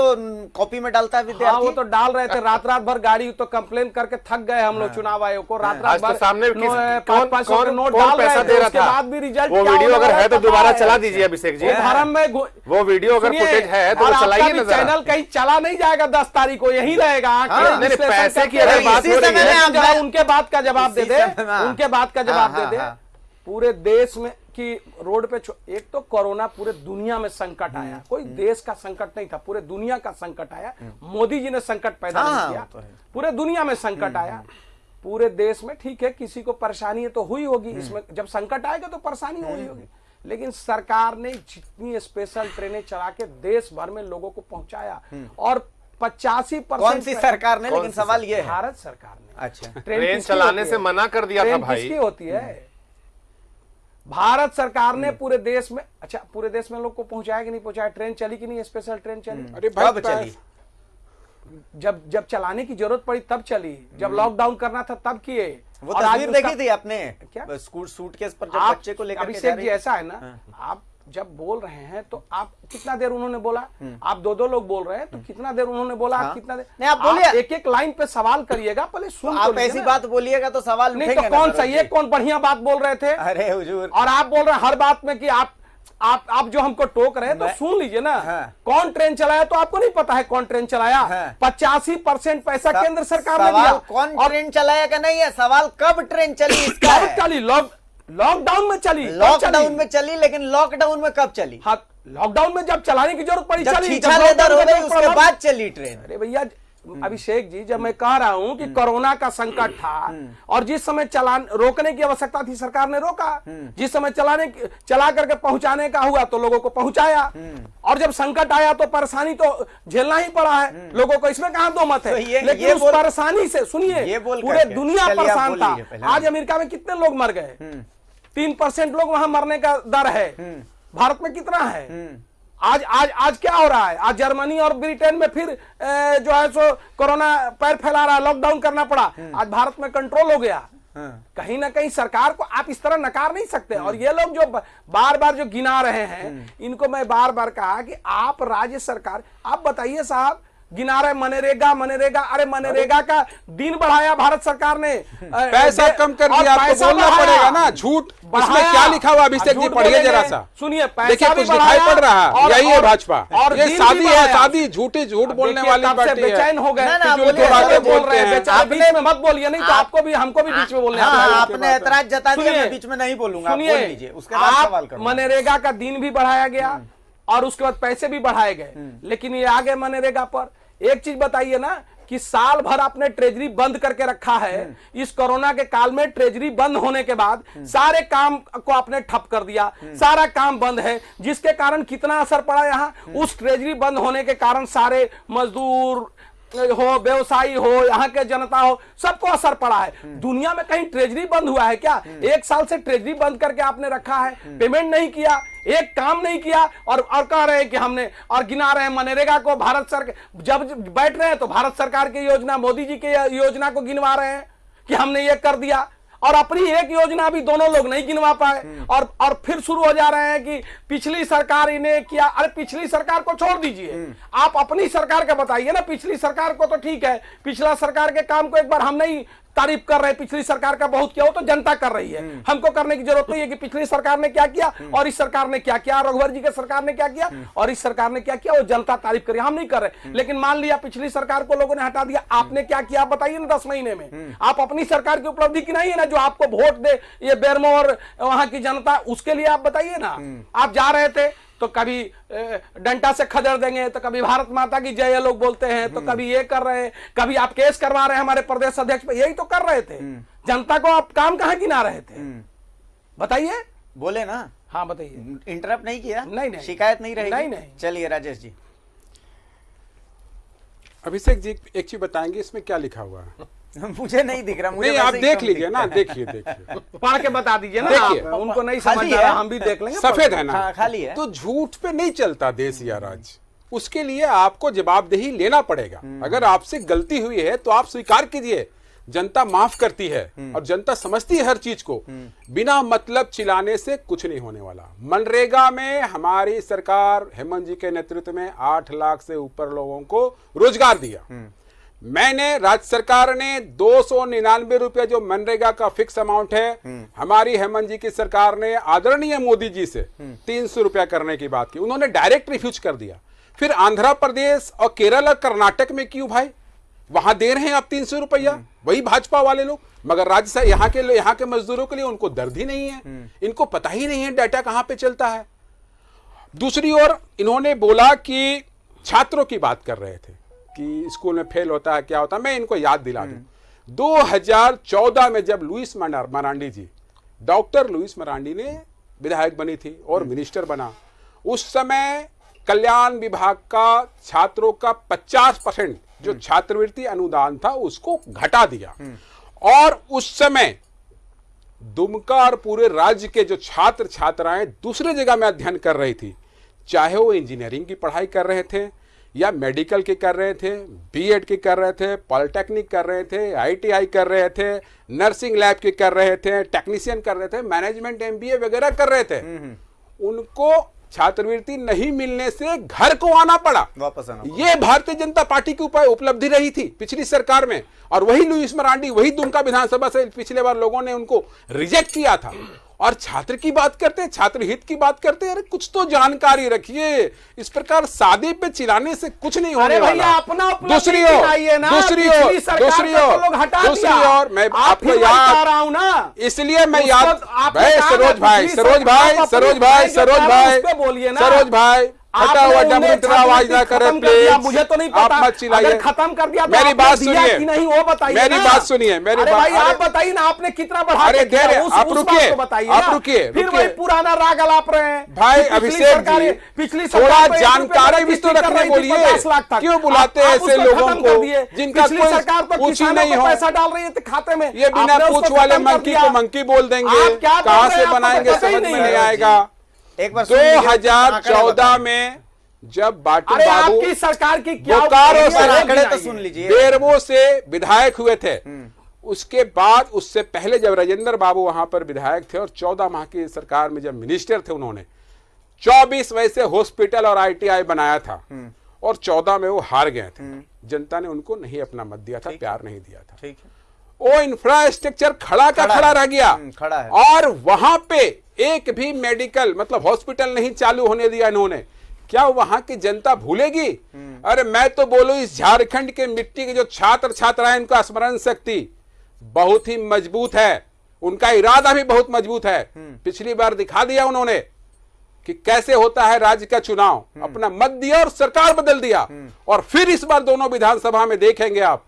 कॉपी में डालता है विद्यार्थी, हाँ, वो तो डाल रहे थे रात भर गाड़ी, तो कंप्लेन करके थक गए हम लोग चुनाव आयोग को। रात भर सामने 500 के नोट डाल पैसा दे रहा उसके था, बाद भी रिजल्ट वो वीडियो अगर है तो दोबारा चला दीजिए अभिषेक जी। वो वीडियो अगर फुटेज है तो चलाइए ना। चैनल कहीं चला नहीं जाएगा 10 तारीख को, यही रहेगा। पैसे की अगर बात हो रही है, उनके बात का जवाब दे दे, उनके बात का जवाब दे दे। पूरे देश में कि रोड पे, एक तो कोरोना पूरे दुनिया में संकट आया, कोई देश का संकट नहीं था, पूरे दुनिया का संकट आया। मोदी जी ने संकट पैदा नहीं किया, पूरे दुनिया में संकट आया। पूरे देश में ठीक है, किसी को परेशानी है तो हुई होगी, इसमें जब संकट आएगा तो परेशानी हुई होगी। लेकिन सरकार ने जितनी स्पेशल ट्रेनें चला के देश भर में लोगों को पहुंचाया, और 85% कौन सी सरकार ने? लेकिन सवाल ये है, भारत सरकार ने। अच्छा, ट्रेन चलाने से मना कर दिया था भाई। किसकी होती है? भारत सरकार ने पूरे देश में, अच्छा पूरे देश में लोग को पहुंचाया कि नहीं पहुंचाया? ट्रेन चली कि नहीं? स्पेशल ट्रेन चली? अरे भाई चली जब जब चलाने की जरूरत पड़ी तब चली, जब लॉकडाउन करना था तब किए। वो और आज तस्वीर उसका- देखी थी आपने क्या? स्कूल सूटकेस पर जब आप बच्चे को लेकर के जा अभिषेक रही जी थी। ऐसा है ना, आप जब बोल रहे हैं तो आप कितना देर उन्होंने बोला, आप दो लोग बोल रहे हैं तो कितना देर उन्होंने बोला, हाँ। आप कितना देर, नहीं, आप बोलिए। एक एक लाइन पे सवाल करिएगा, पहले सुन तो आप लीजिए ऐसी ना। बात बोलिएगा तो सवाल नहीं उठेंगे तो ना कौन सरोज सा, ये जी। कौन बढ़िया बात बोल रहे थे, अरे हुजूर, और आप बोल रहे हैं हर बात में कि आप जो हमको टोक रहे हैं तो सुन लीजिए ना। हाँ। कौन ट्रेन चलाया तो आपको नहीं पता है कौन ट्रेन चलाया। हाँ। 85% पैसा केंद्र सरकार ने दिया। सवाल कौन और ट्रेन चलाया का नहीं है, सवाल कब ट्रेन चली इसका कब है। चली, लॉकडाउन में चली, कब लॉकडाउन चली? में चली, लेकिन लॉकडाउन में कब चली? हाँ, लॉकडाउन में जब चलाने की जरूरत पड़ी जब चली, छीछा जब लेदर हो लॉकडाउन गई में उसके जरूरत बाद चली ट्रेन। अरे भैया अभिषेक जी, जब मैं कह रहा हूं कि कोरोना का संकट था और जिस समय रोकने की आवश्यकता थी सरकार ने रोका, जिस समय चला करके पहुंचाने का हुआ तो लोगों को पहुंचाया, और जब संकट आया तो परेशानी तो झेलना ही पड़ा है लोगों को, इसमें कहां दो मत है। तो लेकिन उस परेशानी से सुनिए, पूरे दुनिया परेशान था। आज अमेरिका में कितने लोग मर गए, 3% लोग वहां मरने का दर है, भारत में कितना है? आज क्या हो रहा है? आज जर्मनी और ब्रिटेन में फिर जो है सो कोरोना पैर फैला रहा है, लॉकडाउन करना पड़ा। आज भारत में कंट्रोल हो गया। कहीं ना कहीं सरकार को आप इस तरह नकार नहीं सकते। और ये लोग जो बार बार जो गिना रहे हैं, इनको मैं बार बार कहा कि आप राज्य सरकार, आप बताइए साहब, गिना रहे मनरेगा, अरे मनरेगा का दिन बढ़ाया भारत सरकार ने, पैसा कम कर दिया, आपको बोलना पड़ेगा ना। झूठ इसमें क्या लिखा हुआ अभिषेक जी, पढ़िए जरा सा। सुनिए, देखिए कुछ दिखाई पड़ रहा है, यही है भाजपा। ये शादी है, शादी झूठ बोलने वाली पार्टी है। बेचैन हो गए, ना, बोल रहे हैं, बेचारे बीच में मत बोलिए, नहीं तो आपको भी हमको भी बीच में बोलने आपने ऐतराज जता दिया, मैं बीच में नहीं बोलूंगा, बोल लीजिए, उसके बाद सवाल करो। मनरेगा का दिन भी बढ़ाया गया और उसके बाद पैसे भी बढ़ाए गए, लेकिन ये आगे मनरेगा पर एक चीज बताइए ना कि साल भर आपने ट्रेजरी बंद करके रखा है। इस कोरोना के काल में ट्रेजरी बंद होने के बाद सारे काम को आपने ठप कर दिया, सारा काम बंद है, जिसके कारण कितना असर पड़ा यहाँ। उस ट्रेजरी बंद होने के कारण सारे मजदूर हो, व्यवसायी हो, यहाँ के जनता हो, सबको असर पड़ा है। दुनिया में कहीं ट्रेजरी बंद हुआ है क्या? एक साल से ट्रेजरी बंद करके आपने रखा है, पेमेंट नहीं किया, एक काम नहीं किया, और कह रहे हैं कि हमने, और गिना रहे हैं मनरेगा को। भारत सरकार जब बैठ रहे हैं तो भारत सरकार की योजना, मोदी जी की योजना को गिनवा रहे हैं कि हमने ये कर दिया, और अपनी एक योजना भी दोनों लोग नहीं गिनवा पाए। और फिर शुरू हो जा रहे हैं कि पिछली सरकार इन्हें किया। अरे पिछली सरकार को छोड़ दीजिए, आप अपनी सरकार का बताइए ना। पिछली सरकार को तो ठीक है, पिछला सरकार के काम को एक बार हम नहीं तारीफ कर रहे, पिछली सरकार का बहुत किया, वो तो जनता कर रही है, हमको करने की जरूरत नहीं है कि पिछली सरकार ने क्या किया और इस सरकार ने क्या किया, रघुवर जी के सरकार ने क्या किया और इस सरकार ने क्या किया, वो जनता तारीफ करी, हम नहीं कर रहे। लेकिन मान लिया पिछली सरकार को लोगों ने हटा दिया, आपने क्या किया बताइए ना 10 महीने में। आप अपनी सरकार की उपलब्धि की नहीं है ना, जो आपको वोट दे ये बेरमो और वहां की जनता, उसके लिए आप बताइए ना। आप जा रहे थे तो कभी डंडा से खदेड़ देंगे, तो कभी भारत माता की जय लोग बोलते हैं, तो कभी ये कर रहे हैं, कभी आप केस करवा रहे हैं हमारे प्रदेश अध्यक्ष पे, यही तो कर रहे थे। जनता को आप काम कहां गिना रहे थे बताइए? बोले ना। हाँ बताइए। इंटरप्ट नहीं किया? नहीं। शिकायत नहीं रही? नहीं। चलिए राजेश जी। अभिषेक जी एक चीज बताएंगे, इसमें क्या लिखा हुआ है? मुझे नहीं दिख रहा, मुझे नहीं, आप वैसे ही देख कम लीजिए दिखता ना, है। देखिए पढ़ के बता दीजिए ना। देखिए। आप, उनको नहीं खाली समझ है। आ रहा, हम भी देख लेंगे। सफेद है ना। हाँ, खाली है। तो झूठ पे नहीं चलता देश या राज्य, उसके लिए आपको जवाबदेही लेना पड़ेगा। अगर आपसे गलती हुई है तो आप स्वीकार कीजिए, जनता माफ करती है और जनता समझती है हर चीज को। बिना मतलब चिल्लाने से कुछ नहीं होने वाला। मनरेगा में हमारी सरकार हेमंत जी के नेतृत्व में 8 लाख से ऊपर लोगों को रोजगार दिया। मैंने राज्य सरकार ने 299 रुपए जो मनरेगा का फिक्स अमाउंट है, हमारी हेमंत जी की सरकार ने आदरणीय मोदी जी से 300 रुपया करने की बात की, उन्होंने डायरेक्ट रिफ्यूज कर दिया। फिर आंध्र प्रदेश और केरल और कर्नाटक में क्यों भाई, वहां दे रहे हैं आप 300 रुपया, वही भाजपा वाले लोग। मगर राज्य से यहाँ के मजदूरों के लिए उनको दर्द ही नहीं है, इनको पता ही नहीं है डाटा कहां पे चलता है। दूसरी ओर इन्होंने बोला कि छात्रों की बात कर रहे थे कि स्कूल में फेल होता है, क्या होता है। मैं इनको याद दिला दूं, 2014 में जब लुइस मरांडी जी, डॉक्टर लुइस मरांडी ने विधायक बनी थी और मिनिस्टर बना, उस समय कल्याण विभाग का छात्रों का 50% जो छात्रवृत्ति अनुदान था उसको घटा दिया। और उस समय दुमका और पूरे राज्य के जो छात्र छात्राएं दूसरे जगह में अध्ययन कर रही थी, चाहे वो इंजीनियरिंग की पढ़ाई कर रहे थे या मेडिकल की कर रहे थे, बीएड की कर रहे थे, पॉलिटेक्निक कर रहे थे, आईटीआई कर रहे थे, नर्सिंग लैब की कर रहे थे, टेक्नीशियन कर रहे थे, मैनेजमेंट एमबीए वगैरह कर रहे थे, उनको छात्रवृत्ति नहीं मिलने से घर को आना पड़ा, वापस आना पड़ा। ये भारतीय जनता पार्टी की उपलब्धि रही थी पिछली सरकार में। और वही लुईस मरांडी, वही दुमका विधानसभा से पिछले बार लोगों ने उनको रिजेक्ट किया था। और छात्र की बात करते हैं, छात्र हित की बात करते हैं, अरे कुछ तो जानकारी रखिए। इस प्रकार सादे पे चिल्लाने से कुछ नहीं होने अरे भैया वाला। अपना उपलब्धि दूसरी ओर गिनाइए ना, दूसरी पिछली ओर सरकार दूसरी को तो ओर लोग हटा दूसरी दिया। ओर मैं आप आपको फिर वही कह याद रहा हूं ना, इसलिए मैं उसको याद आपने भाई कहा सरोज ना, भाई पिछली सरोज सरकार भाई को सरोज अपनी भाई जो सरोज प्यार भाई उस पे बोलिए ना। सरोज भाई हटा आपने हुआ उन्हें डब्ल्यू इतना आवाज ना खत्म करें कर दिया, प्लीज। मुझे तो नहीं आप पता। मत चिल्लाइए। अगर खत्म कर दिया तो मेरी आपने बात दिया सुनिए कि नहीं वो बताइए मेरी ना। बात सुनिए मेरी अरे बात भाई आप बताइए ना, आपने कितना बढ़ा अरे के किया, दे रहे, उस आप बात रुकिए, को बताइए आप ना। रुकिए, फिर रुकिए। वही पुराना राग अलाप रहे हैं भाई कि पिछली अभिषेक सरकार- जी पिछली थोड़ा सरकार तो 1 जानकारी भी रुपए तो कर रखने रही थी, बोलिए। 50 लाख तक। क्यों बुलाते आप हैं ऐसे उसको लोगों खत्म को कर दिए। जिनका पिछली कोई सरकार तो कुछ ही किसानों नहीं को हो। पैसा डाल रही है खाते में, ये बिना आपने उसको पूछ वाले खत्म कर मंकी दिया। को मंकी बोल देंगे, आप क्या बोल कहां रहे से हैं, आपको बनाएंगे पता ही समझ में नहीं नहीं है। आएगा। एक बार सुन लीजिए, आंकड़े 2014 बताएं। में जब बाटू अरे बाबू आपकी सरकार की क्या बोकारो उपलब्धि से है, आंकड़े तो गिनाइए। सुन लीजिए। बेरमो से विधायक हुए थे। उसके बाद उससे पहले जब राजेंद्र बाबू वहां पर विधायक थे और 14 माह की सरकार में जब मिनिस्टर थे, उन्होंने 24 वैसे हॉस्पिटल और आईटीआई बनाया था और 14 में वो हार गए थे। जनता ने उनको नहीं अपना मत दिया था, प्यार नहीं दिया था। ठीक है, वो इंफ्रास्ट्रक्चर खड़ा का खड़ा खड़ा है। रह गया। खड़ा है। और वहां पे एक भी मेडिकल मतलब हॉस्पिटल नहीं चालू होने दिया इन्होंने। क्या वहां की जनता भूलेगी? अरे मैं तो बोलूं, इस झारखंड के मिट्टी के जो छात्र छात्राएं, उनका स्मरण शक्ति बहुत ही मजबूत है, उनका इरादा भी बहुत मजबूत है। पिछली बार दिखा दिया उन्होंने कि कैसे होता है राज्य का चुनाव। अपना मत दिया और सरकार बदल दिया। और फिर इस बार दोनों विधानसभा में देखेंगे आप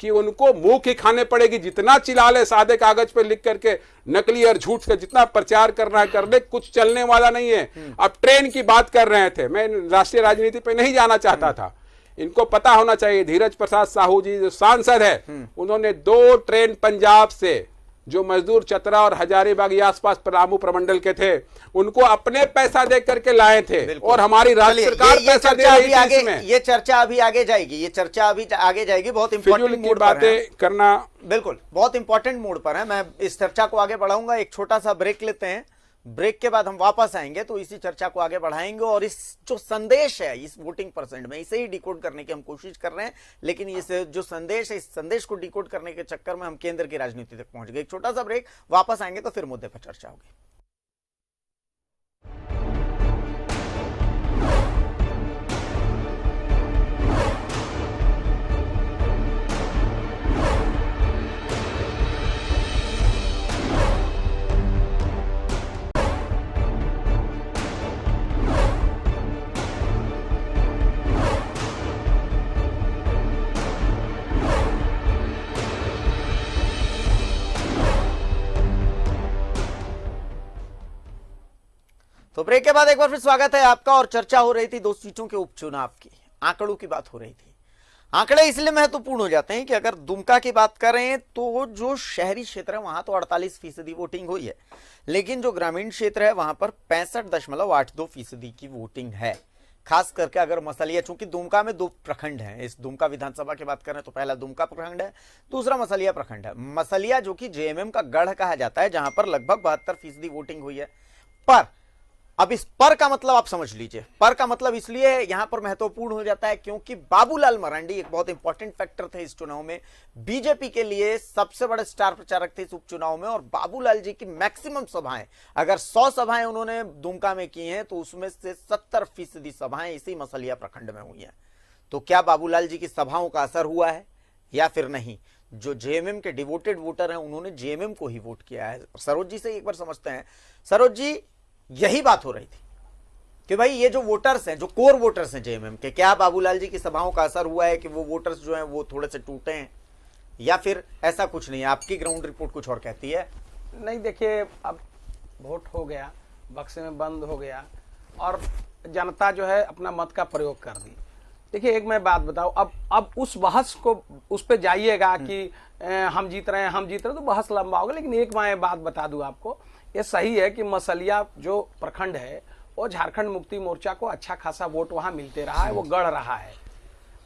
कि उनको मुंह की खाने पड़ेगी। जितना चिल्ला ले, सादे कागज पे लिख करके नकली और झूठ का जितना प्रचार करना है कर ले, कुछ चलने वाला नहीं है। अब ट्रेन की बात कर रहे थे, मैं राष्ट्रीय राजनीति पे नहीं जाना चाहता था। इनको पता होना चाहिए, धीरज प्रसाद साहू जी जो सांसद है, उन्होंने 2 ट्रेन पंजाब से जो मजदूर चतरा और हजारीबाग या आसपास पलामू प्रमंडल के थे, उनको अपने पैसा दे करके लाए थे। और हमारी राज्य चलिए, सरकार ये पैसा दे चर्चा रही अभी थी आगे, इसमें। ये चर्चा अभी आगे जाएगी, ये चर्चा अभी आगे जाएगी। बहुत फिजूल इंपॉर्टेंट की मोड पर है। बातें करना बिल्कुल, बहुत इंपॉर्टेंट मोड पर है। मैं इस चर्चा को आगे बढ़ाऊंगा। एक छोटा सा ब्रेक लेते हैं, ब्रेक के बाद हम वापस आएंगे तो इसी चर्चा को आगे बढ़ाएंगे। और इस जो संदेश है इस वोटिंग परसेंट में, इसे ही डिकोड करने की हम कोशिश कर रहे हैं। लेकिन इस जो संदेश है, इस संदेश को डिकोड करने के चक्कर में हम केंद्र की राजनीति तक पहुंच गए। एक छोटा सा ब्रेक, वापस आएंगे तो फिर मुद्दे पर चर्चा होगी। तो ब्रेक के बाद एक बार फिर स्वागत है आपका। और चर्चा हो रही थी 2 सीटों के उपचुनाव की, आंकड़ों की बात हो रही थी। आंकड़े इसलिए महत्वपूर्ण हो जाते हैं कि अगर दुमका की बात करें तो जो शहरी क्षेत्र है वहां तो 48% वोटिंग हुई है, लेकिन जो ग्रामीण क्षेत्र है वहां पर 65.82% की वोटिंग है। खास करके अगर मसलिया, चूंकि दुमका में 2 प्रखंड हैं, इस दुमका विधानसभा की बात करें तो पहला दुमका प्रखंड है, दूसरा मसलिया प्रखंड है। मसलिया जो कि जेएमएम का गढ़ कहा जाता है, जहां पर लगभग 72% वोटिंग हुई है। पर अब इस पर का मतलब आप समझ लीजिए, पर का मतलब इसलिए यहां पर महत्वपूर्ण हो जाता है क्योंकि बाबूलाल मरांडी एक बहुत इंपॉर्टेंट फैक्टर थे इस चुनाव में। बीजेपी के लिए सबसे बड़े स्टार प्रचारक थे इस उपचुनाव में। और बाबूलाल जी की मैक्सिमम सभाएं, अगर 100 सभाएं उन्होंने दुमका में की हैं तो उसमें से 70% सभाएं इसी मसलिया प्रखंड में हुई हैं। तो क्या बाबूलाल जी की सभाओं का असर हुआ है या फिर नहीं? जो जेएमएम के डिवोटेड वोटर हैं उन्होंने जेएमएम को ही वोट किया है। सरोज जी से एक बार समझते हैं। सरोज जी, यही बात हो रही थी कि भाई ये जो वोटर्स हैं, जो कोर वोटर्स हैं जेएमएम के, क्या बाबूलाल जी की सभाओं का असर हुआ है कि वो वोटर्स जो हैं वो थोड़े से टूटे हैं या फिर ऐसा कुछ नहीं है? आपकी ग्राउंड रिपोर्ट कुछ और कहती है। नहीं, देखिए, अब वोट हो गया, बक्से में बंद हो गया और जनता जो है अपना मत का प्रयोग कर दी। देखिए, एक मैं बात बताऊं, अब उस बहस को उस पे जाइएगा कि हम जीत रहे हैं, तो बहस लंबा होगा। लेकिन एक मैं बात बता दूं आपको, ये सही है कि मसलिया जो प्रखंड है वो झारखंड मुक्ति मोर्चा को अच्छा खासा वोट वहां मिलते रहा है, वो गढ़ रहा है।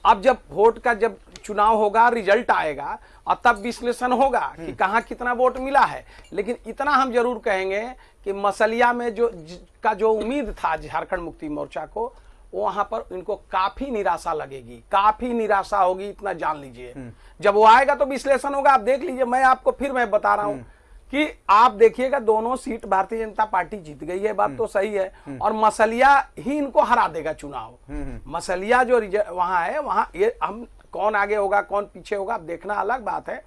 अब जब वोट का जब चुनाव होगा, रिजल्ट आएगा और तब विश्लेषण होगा कि कहाँ कितना वोट मिला है। लेकिन इतना हम जरूर कहेंगे कि मसलिया में जो उम्मीद था झारखंड मुक्ति मोर्चा को, वो वहां पर इनको काफी निराशा लगेगी, काफी निराशा होगी, इतना जान लीजिए। जब वो आएगा तो विश्लेषण होगा। आप देख लीजिए, मैं बता रहा हूं कि आप देखिएगा दोनों सीट भारतीय जनता पार्टी जीत गई है, बात तो सही है, और मसलिया ही इनको हरा देगा चुनाव। मसलिया जो वहां है, वहां ये हम कौन आगे होगा कौन पीछे होगा अब देखना अलग बात है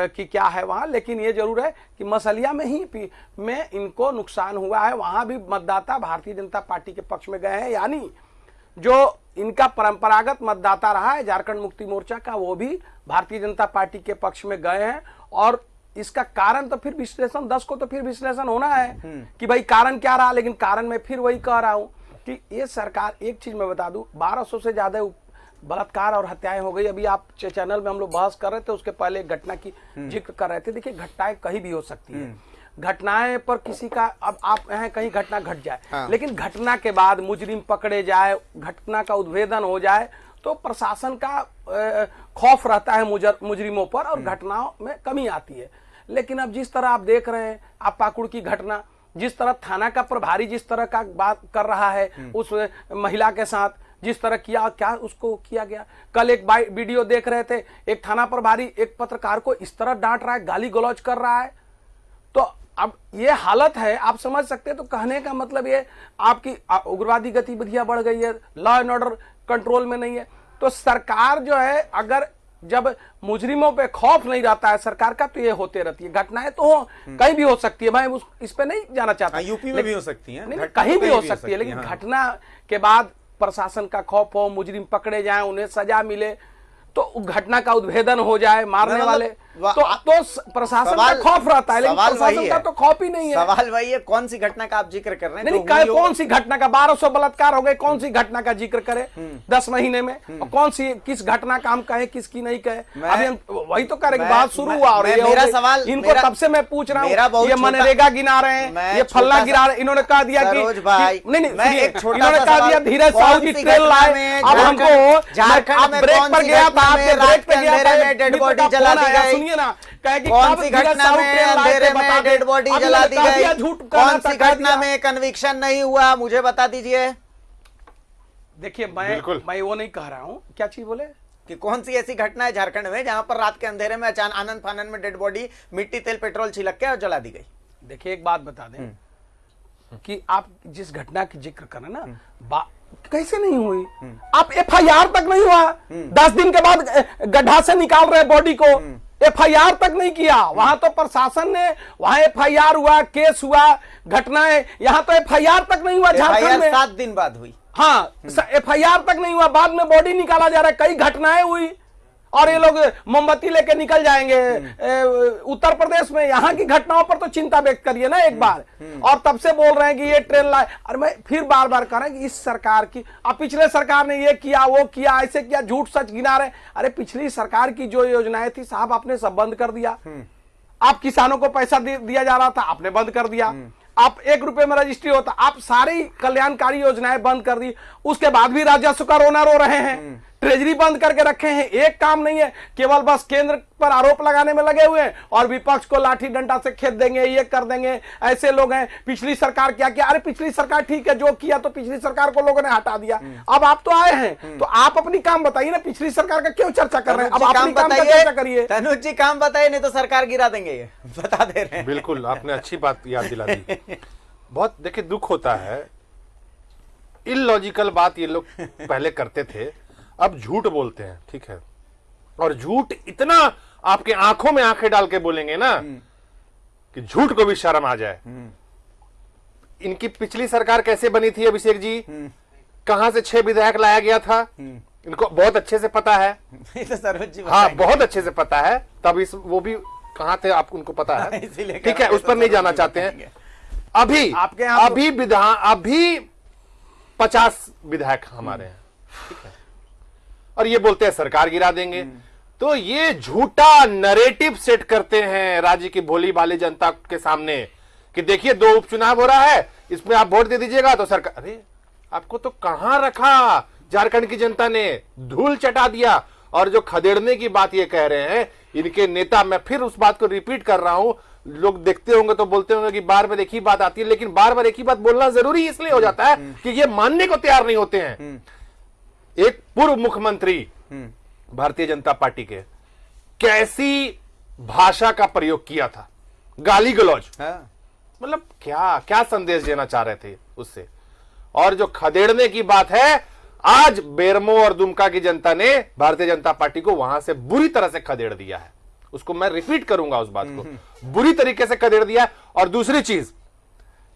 कि क्या है वहां। लेकिन ये जरूर है कि मसलिया में इनको नुकसान हुआ है। वहां भी मतदाता भारतीय जनता पार्टी के पक्ष में गए हैं, यानी जो इनका परंपरागत मतदाता रहा है झारखंड मुक्ति मोर्चा का, वो भी भारतीय जनता पार्टी के पक्ष में गए हैं। और इसका कारण तो फिर विश्लेषण 10 को तो फिर विश्लेषण होना है कि भाई कारण क्या रहा। लेकिन कारण मैं फिर वही कह रहा हूं कि ये सरकार, एक चीज मैं बता दूं, 1200 से ज्यादा बलात्कार और हत्याएं हो गई। अभी आप चैनल में हम लोग बहस कर रहे थे, उसके पहले एक घटना की जिक्र कर रहे थे। देखिए, घटनाएं कहीं भी हो सकती है, घटनाएं पर किसी का, अब आप यहाँ कहीं घटना घट जाए, लेकिन घटना के बाद मुजरिम पकड़े जाए, घटना का उद्भेदन हो जाए, तो प्रशासन का खौफ रहता है मुजरिमों पर और घटनाओं में कमी आती है। लेकिन अब जिस तरह आप देख रहे हैं, आप पाकुड़ की घटना, जिस तरह थाना का प्रभारी जिस तरह का बात कर रहा है उस महिला के साथ, जिस तरह क्या उसको किया गया। कल एक वीडियो देख रहे थे, एक थाना प्रभारी एक पत्रकार को इस तरह डांट रहा है, गाली गलौज कर रहा है। तो अब ये हालत है, आप समझ सकते हैं। तो कहने का मतलब ये आपकी उग्रवादी गतिविधियां बढ़ गई है, लॉ एंड ऑर्डर कंट्रोल में नहीं है। तो सरकार जो है, अगर जब मुजरिमों पे खौफ नहीं रहता है सरकार का, तो ये होते रहती है। घटनाएं तो कहीं भी हो सकती है, मैं इस पे नहीं जाना चाहता। यूपी में भी हो सकती है, कहीं भी हो सकती है, लेकिन घटना के बाद प्रशासन का खौफ हो, मुजरिम पकड़े जाएं, उन्हें सजा मिले, तो घटना का उद्भेदन हो जाए, मारने वाले, तो प्रशासन का खौफ रहता है। लेकिन प्रशासन का तो खौफ ही नहीं है। सवाल वही है, कौन सी घटना का आप जिक्र कर रहे हैं? नहीं, कौन सी घटना का? 1200 बलात्कार हो गए, कौन सी घटना का जिक्र करें 10 महीने में? और कौन सी, किस घटना का हम कहे, किसकी नहीं कहे? अभी हम वही तो करेंगे, बात शुरू हुआ। और मेरा सवाल, इनको तब से मैं पूछ रहा हूँ, ये मनरेगा गिना रहे हैं, ये फल्ला गिरा रहे। इन्होंने कह दिया कि नहीं, इन्होंने कह दिया धीरज साहू जी ट्रेन लाए। अब हमको झारखंड में ब्रेक पर गया था, आपने ब्रेक पे गया था, डेड बॉडी जला दी गई। सुनिए ना, कौन सी घटना में अंधेरे में डेड बॉडी जला दी गई? कौन सी घटना में कन्विक्शन नहीं हुआ, मुझे बता दीजिए। देखिए, मैं वो नहीं कह रहा हूं। क्या चीज बोले? कि कौन सी ऐसी घटना है झारखंड में जहां पर रात के अंधेरे में अचानक आनंद फानन में डेड बॉडी मिट्टी तेल पेट्रोल छिलक के और जला दी गई? देखिए, एक बात बता दें कि आप जिस घटना की जिक्र करें ना, कैसे नहीं हुई? आप FIR तक नहीं हुआ, 10 दिन के बाद गड्ढा से निकाल रहे बॉडी को, FIR तक नहीं किया। वहां तो प्रशासन ने, वहां FIR हुआ, केस हुआ, घटनाएं, यहां तो FIR तक नहीं हुआ झारखंड में। 7 दिन बाद हुई। हाँ, FIR तक नहीं हुआ, बाद में बॉडी निकाला जा रहा है। कई घटनाएं हुई और ये लोग मोमबत्ती लेके निकल जाएंगे। उत्तर प्रदेश में यहाँ की घटनाओं पर तो चिंता व्यक्त करिए ना एक बार। और तब से बोल रहे हैं कि ये ट्रेन लाए। और मैं फिर बार बार कह रहा हूं कि इस सरकार की, अब पिछले सरकार ने ये किया, वो किया, ऐसे किया, झूठ सच गिना रहे। अरे पिछली सरकार की जो योजनाएं थी साहब, आपने सब बंद कर दिया। आप किसानों को पैसा दिया जा रहा था, आपने बंद कर दिया। आप 1 रुपए में रजिस्ट्री होता, आप सारी कल्याणकारी योजनाएं बंद कर दी। उसके बाद भी राजस्व का रोना रो रहे हैं, ट्रेजरी बंद करके रखे हैं, एक काम नहीं है। केवल बस केंद्र पर आरोप लगाने में लगे हुए हैं और विपक्ष को लाठी डंडा से खेत देंगे, ये कर देंगे, ऐसे लोग हैं। पिछली सरकार क्या किया? अरे पिछली सरकार ठीक है, जो किया तो पिछली सरकार को लोगों ने हटा दिया। अब आप तो आए हैं, तो आप अपनी काम बताइए ना, पिछली सरकार का क्यों चर्चा कर रहे हैं? अब अपनी काम का चर्चा करिए। तनुज जी काम बताइए, नहीं तो सरकार गिरा देंगे, ये बता दे रहे हैं। बिल्कुल, आपने अच्छी बात याद दिला दी। बहुत देखिए दुख होता है, इलॉजिकल बात ये लोग पहले करते थे, अब झूठ बोलते हैं, ठीक है। और झूठ इतना आपके आंखों में आंखें डाल के बोलेंगे ना कि झूठ को भी शर्म आ जाए। इनकी पिछली सरकार कैसे बनी थी अभिषेक जी? कहां से 6 विधायक लाया गया था, इनको बहुत अच्छे से पता है। तो सरोज जी हाँ, बहुत अच्छे से पता है। तब वो भी कहां थे आपको उनको पता है, ठीक है, उस पर नहीं जाना चाहते हैं। अभी आपके यहाँ अभी 50 विधायक हमारे हैं, ठीक है, और ये बोलते हैं सरकार गिरा देंगे। तो ये झूठा नैरेटिव सेट करते हैं राज्य की भोली भाली जनता के सामने कि देखिए 2 उपचुनाव हो रहा है, इसमें आप वोट दे दीजिएगा तो सरकार। अरे आपको तो कहां रखा झारखंड की जनता ने धूल चटा दिया। और जो खदेड़ने की बात ये कह रहे हैं इनके नेता, मैं फिर उस बात को रिपीट कर रहा हूं, लोग देखते होंगे तो बोलते होंगे कि बार बार एक ही बात आती है, लेकिन बार बार एक ही बात बोलना जरूरी इसलिए हो जाता है कि ये मानने को तैयार नहीं होते हैं। एक पूर्व मुख्यमंत्री भारतीय जनता पार्टी के कैसी भाषा का प्रयोग किया था, गाली गलौज, मतलब क्या क्या संदेश देना चाह रहे थे उससे। और जो खदेड़ने की बात है, आज बेरमो और दुमका की जनता ने भारतीय जनता पार्टी को वहां से बुरी तरह से खदेड़ दिया है। उसको मैं रिपीट करूंगा उस बात को, बुरी तरीके से खदेड़ दिया। और दूसरी चीज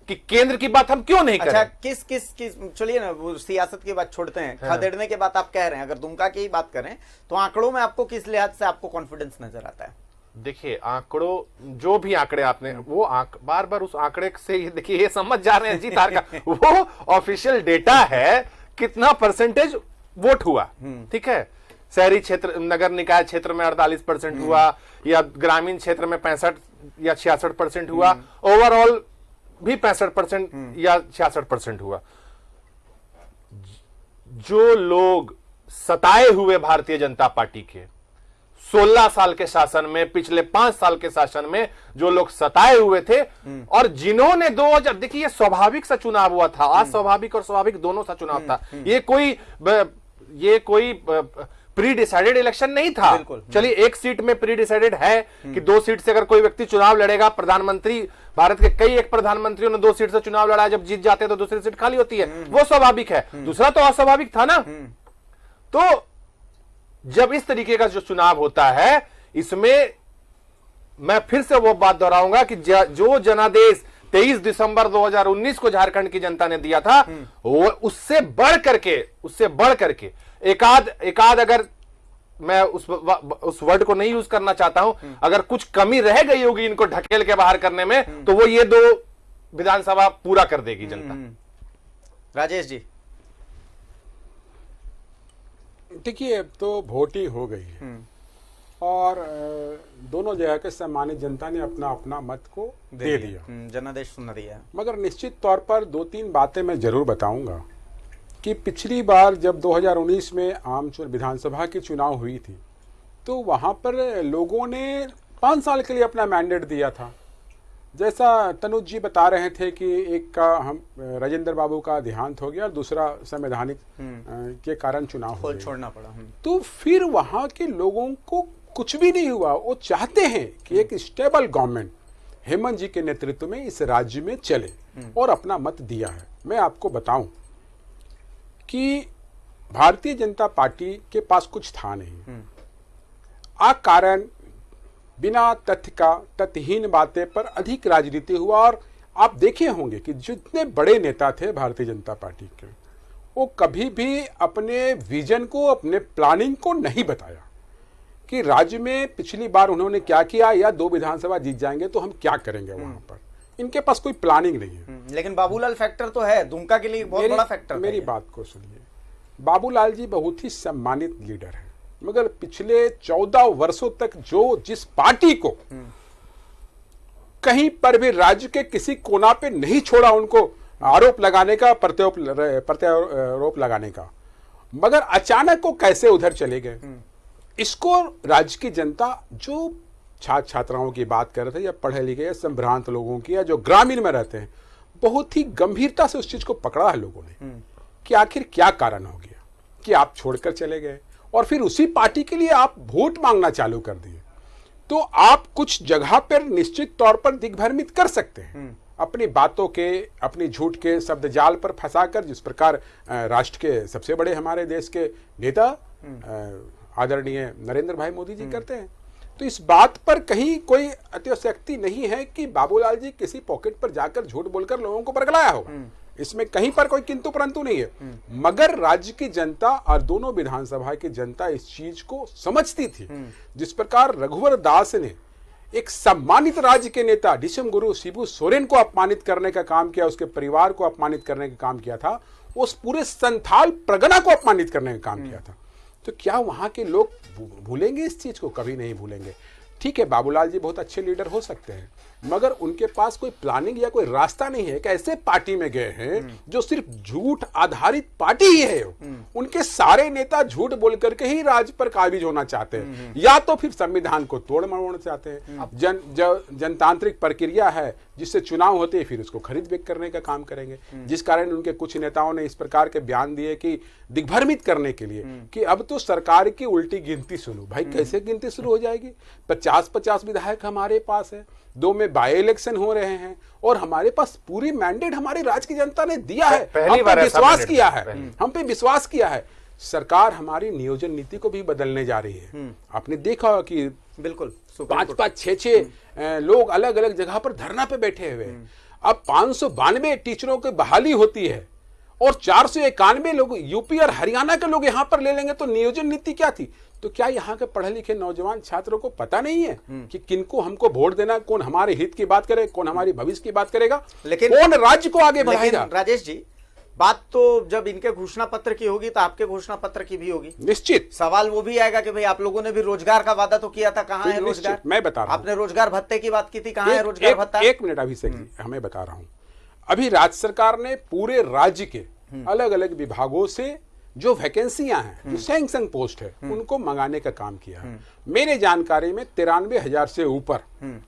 कि केंद्र की बात हम क्यों नहीं करें। अच्छा, किस चलिए ना, वो सियासत की बात छोड़ते हैं, खदेड़ने की बात आप कह रहे हैं, अगर दुमका की बात करें तो आंकड़ों में आपको किस लिहाज से आपको कॉन्फिडेंस नजर आता है? देखिए, आंकड़ों, जो भी आंकड़े आपने वो बार बार उस आंकड़े से देखिए ये समझ जा रहे हैं जीत हार का वो ऑफिशियल डेटा है, कितना परसेंटेज वोट हुआ, ठीक है। शहरी क्षेत्र, नगर निकाय क्षेत्र में 48% हुआ, या ग्रामीण क्षेत्र में 65 या 66% हुआ, ओवरऑल भी 65% या 66% हुआ। जो लोग सताए हुए भारतीय जनता पार्टी के 16 साल के शासन में, पिछले 5 साल के शासन में जो लोग सताए हुए थे, और जिन्होंने 2000, देखिए ये स्वाभाविक सा चुनाव हुआ था, अस्वाभाविक और स्वाभाविक दोनों सा चुनाव था, ये कोई प्री डिसाइडेड इलेक्शन नहीं था। चलिए, एक सीट में प्री डिसाइडेड है कि 2 सीट से अगर कोई व्यक्ति चुनाव लड़ेगा, प्रधानमंत्री, भारत के कई एक प्रधानमंत्रियों ने 2 सीट से चुनाव लड़ा, जब जीत जाते हैं तो दूसरी सीट खाली होती है, वो स्वाभाविक है। दूसरा तो अस्वाभाविक था ना। तो जब इस तरीके का जो चुनाव होता है, इसमें मैं फिर से वो बात दोहराऊंगा कि जो जनादेश 23 दिसंबर 2019 को झारखंड की जनता ने दिया था, वो उससे बढ़ करके एकाध अगर मैं उस वर्ड को नहीं यूज करना चाहता हूं, अगर कुछ कमी रह गई होगी इनको ढकेल के बाहर करने में, तो वो ये 2 विधानसभा पूरा कर देगी जनता। राजेश जी, देखिए, अब तो वोटिंग हो गई है और दोनों जगह के सम्मानित जनता ने अपना अपना मत को दे दिया, जनादेश सुना दिया। मगर निश्चित तौर पर 2-3 बातें मैं जरूर बताऊंगा कि पिछली बार जब 2019 में आम विधानसभा की चुनाव हुई थी, तो वहां पर लोगों ने 5 साल के लिए अपना मैंडेट दिया था। जैसा तनुज जी बता रहे थे कि एक का हम राजेंद्र बाबू का देहांत हो गया और दूसरा संवैधानिक के कारण चुनाव हो गया, छोड़ना पड़ा। तो फिर वहां के लोगों को कुछ भी नहीं हुआ। वो चाहते हैं कि एक स्टेबल गवर्नमेंट हेमंत जी के नेतृत्व में इस राज्य में चले, और अपना मत दिया है। मैं आपको बताऊं कि भारतीय जनता पार्टी के पास कुछ था नहीं, आ कारण बिना तथ्य का तथ्यहीन बातें पर अधिक राजनीति हुआ। और आप देखे होंगे कि जितने बड़े नेता थे भारतीय जनता पार्टी के, वो कभी भी अपने विजन को, अपने प्लानिंग को नहीं बताया कि राज्य में पिछली बार उन्होंने क्या किया, या 2 विधानसभा जीत जाएंगे तो हम क्या करेंगे वहां पर। इनके पास कोई प्लानिंग नहीं है। लेकिन बाबूलाल फैक्टर तो है, दुमका के लिए बहुत बड़ा फैक्टर। मेरी बात को सुनिए, बाबूलाल जी बहुत ही सम्मानित लीडर है, मगर पिछले 14 वर्षों तक जिस पार्टी को कहीं पर भी राज्य के किसी कोना पे नहीं छोड़ा उनको आरोप लगाने का, प्रत्यारोप लगाने का, मगर अचानक वो कैसे उधर चले गए, इसको राज्य की जनता, जो छात्र छात्राओं की बात कर रहे थे, या पढ़े लिखे या संभ्रांत लोगों की, या जो ग्रामीण में रहते हैं, बहुत ही गंभीरता से उस चीज को पकड़ा है लोगों ने कि आखिर क्या कारण हो गया कि आप छोड़कर चले गए, और फिर उसी पार्टी के लिए आप वोट मांगना चालू कर दिए। तो आप कुछ जगह पर निश्चित तौर पर दिग्भ्रमित कर सकते हैं अपनी बातों के, अपनी झूठ के शब्द जाल पर फंसाकर, जिस प्रकार राष्ट्र के सबसे बड़े हमारे देश के नेता आदरणीय नरेंद्र भाई मोदी जी करते हैं। तो इस बात पर कहीं कोई अतिशयोक्ति नहीं है कि बाबूलाल जी किसी पॉकेट पर जाकर झूठ बोलकर लोगों को बरगलाया होगा, इसमें कहीं पर कोई किंतु परंतु नहीं है। मगर राज्य की जनता और दोनों विधानसभा की जनता इस चीज को समझती थी। जिस प्रकार रघुवर दास ने एक सम्मानित राज्य के नेता डिशम गुरु शिबू सोरेन को अपमानित करने का काम किया, उसके परिवार को अपमानित करने का काम किया था, उस पूरे संथाल परगना को अपमानित करने का काम किया था। तो क्या वहां के लोग भूलेंगे इस चीज को? कभी नहीं भूलेंगे। ठीक है, बाबूलाल जी बहुत अच्छे लीडर हो सकते हैं, मगर उनके पास कोई प्लानिंग या कोई रास्ता नहीं है कि ऐसे पार्टी में गए हैं जो सिर्फ झूठ आधारित पार्टी ही है। उनके सारे नेता झूठ बोल करके ही राज पर काबिज होना चाहते हैं, या तो फिर संविधान को तोड़ मरोड़ना चाहते हैं। जनतांत्रिक प्रक्रिया है जिससे चुनाव होते हैं, फिर उसको खरीद बेच करने का काम करेंगे, जिस कारण उनके कुछ नेताओं ने इस प्रकार के बयान दिए कि दिग्भ्रमित करने के लिए कि अब तो सरकार की उल्टी गिनती सुनो। भाई कैसे गिनती शुरू हो जाएगी? 50-50 विधायक हमारे पास है, 2 में बाय इलेक्शन हो रहे हैं, और हमारे पास पूरी मैंडेट हमारी राज्य की जनता ने दिया है, हम पे विश्वास किया है, हम पे विश्वास किया है। सरकार हमारी नियोजन नीति को भी बदलने जा रही है। आपने देखा होगा कि बिल्कुल 5-5, 6-6 लोग अलग अलग जगह पर धरना पे बैठे हुए हैं। अब 592 टीचरों की बहाली होती है और 491 लोग यूपी और हरियाणा के लोग यहाँ पर ले लेंगे, तो नियोजन नीति क्या थी? तो क्या यहाँ के पढ़े लिखे नौजवान छात्रों को पता नहीं है कि किनको हमको वोट देना, कौन हमारे हित की बात करे, कौन हमारी भविष्य की बात करेगा, लेकिन कौन राज्य को आगे बढ़ाएगा? राजेश जी, बात तो जब इनके घोषणा पत्र की होगी तो आपके घोषणा पत्र की भी होगी। निश्चित सवाल वो भी आएगा कि भाई आप लोगों ने भी रोजगार का वादा तो किया था, कहाँ है रोजगार? मैं बता रहा हूं, आपने रोजगार भत्ते की बात की थी, कहाँ है रोजगार भत्ता? एक मिनट अभिषेक जी, हमें बता रहा हूं। अभी राज्य सरकार ने पूरे राज्य के अलग अलग विभागों से जो वैकेंसियां हैं, जो सैंक्शन पोस्ट है, उनको मंगाने का काम किया है। मेरे जानकारी में 93,000 से ऊपर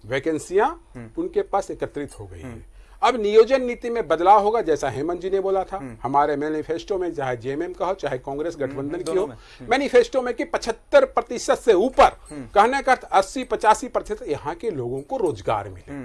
वैकेंसियां उनके पास एकत्रित हो गई है। अब नियोजन नीति में बदलाव होगा, जैसा हेमंत जी ने बोला था हमारे मैनिफेस्टो में, चाहे जेएमएम का हो चाहे कांग्रेस गठबंधन की हो, मैनिफेस्टो में कि 75% से ऊपर, कहने का 80-85% यहाँ के लोगों को रोजगार मिले,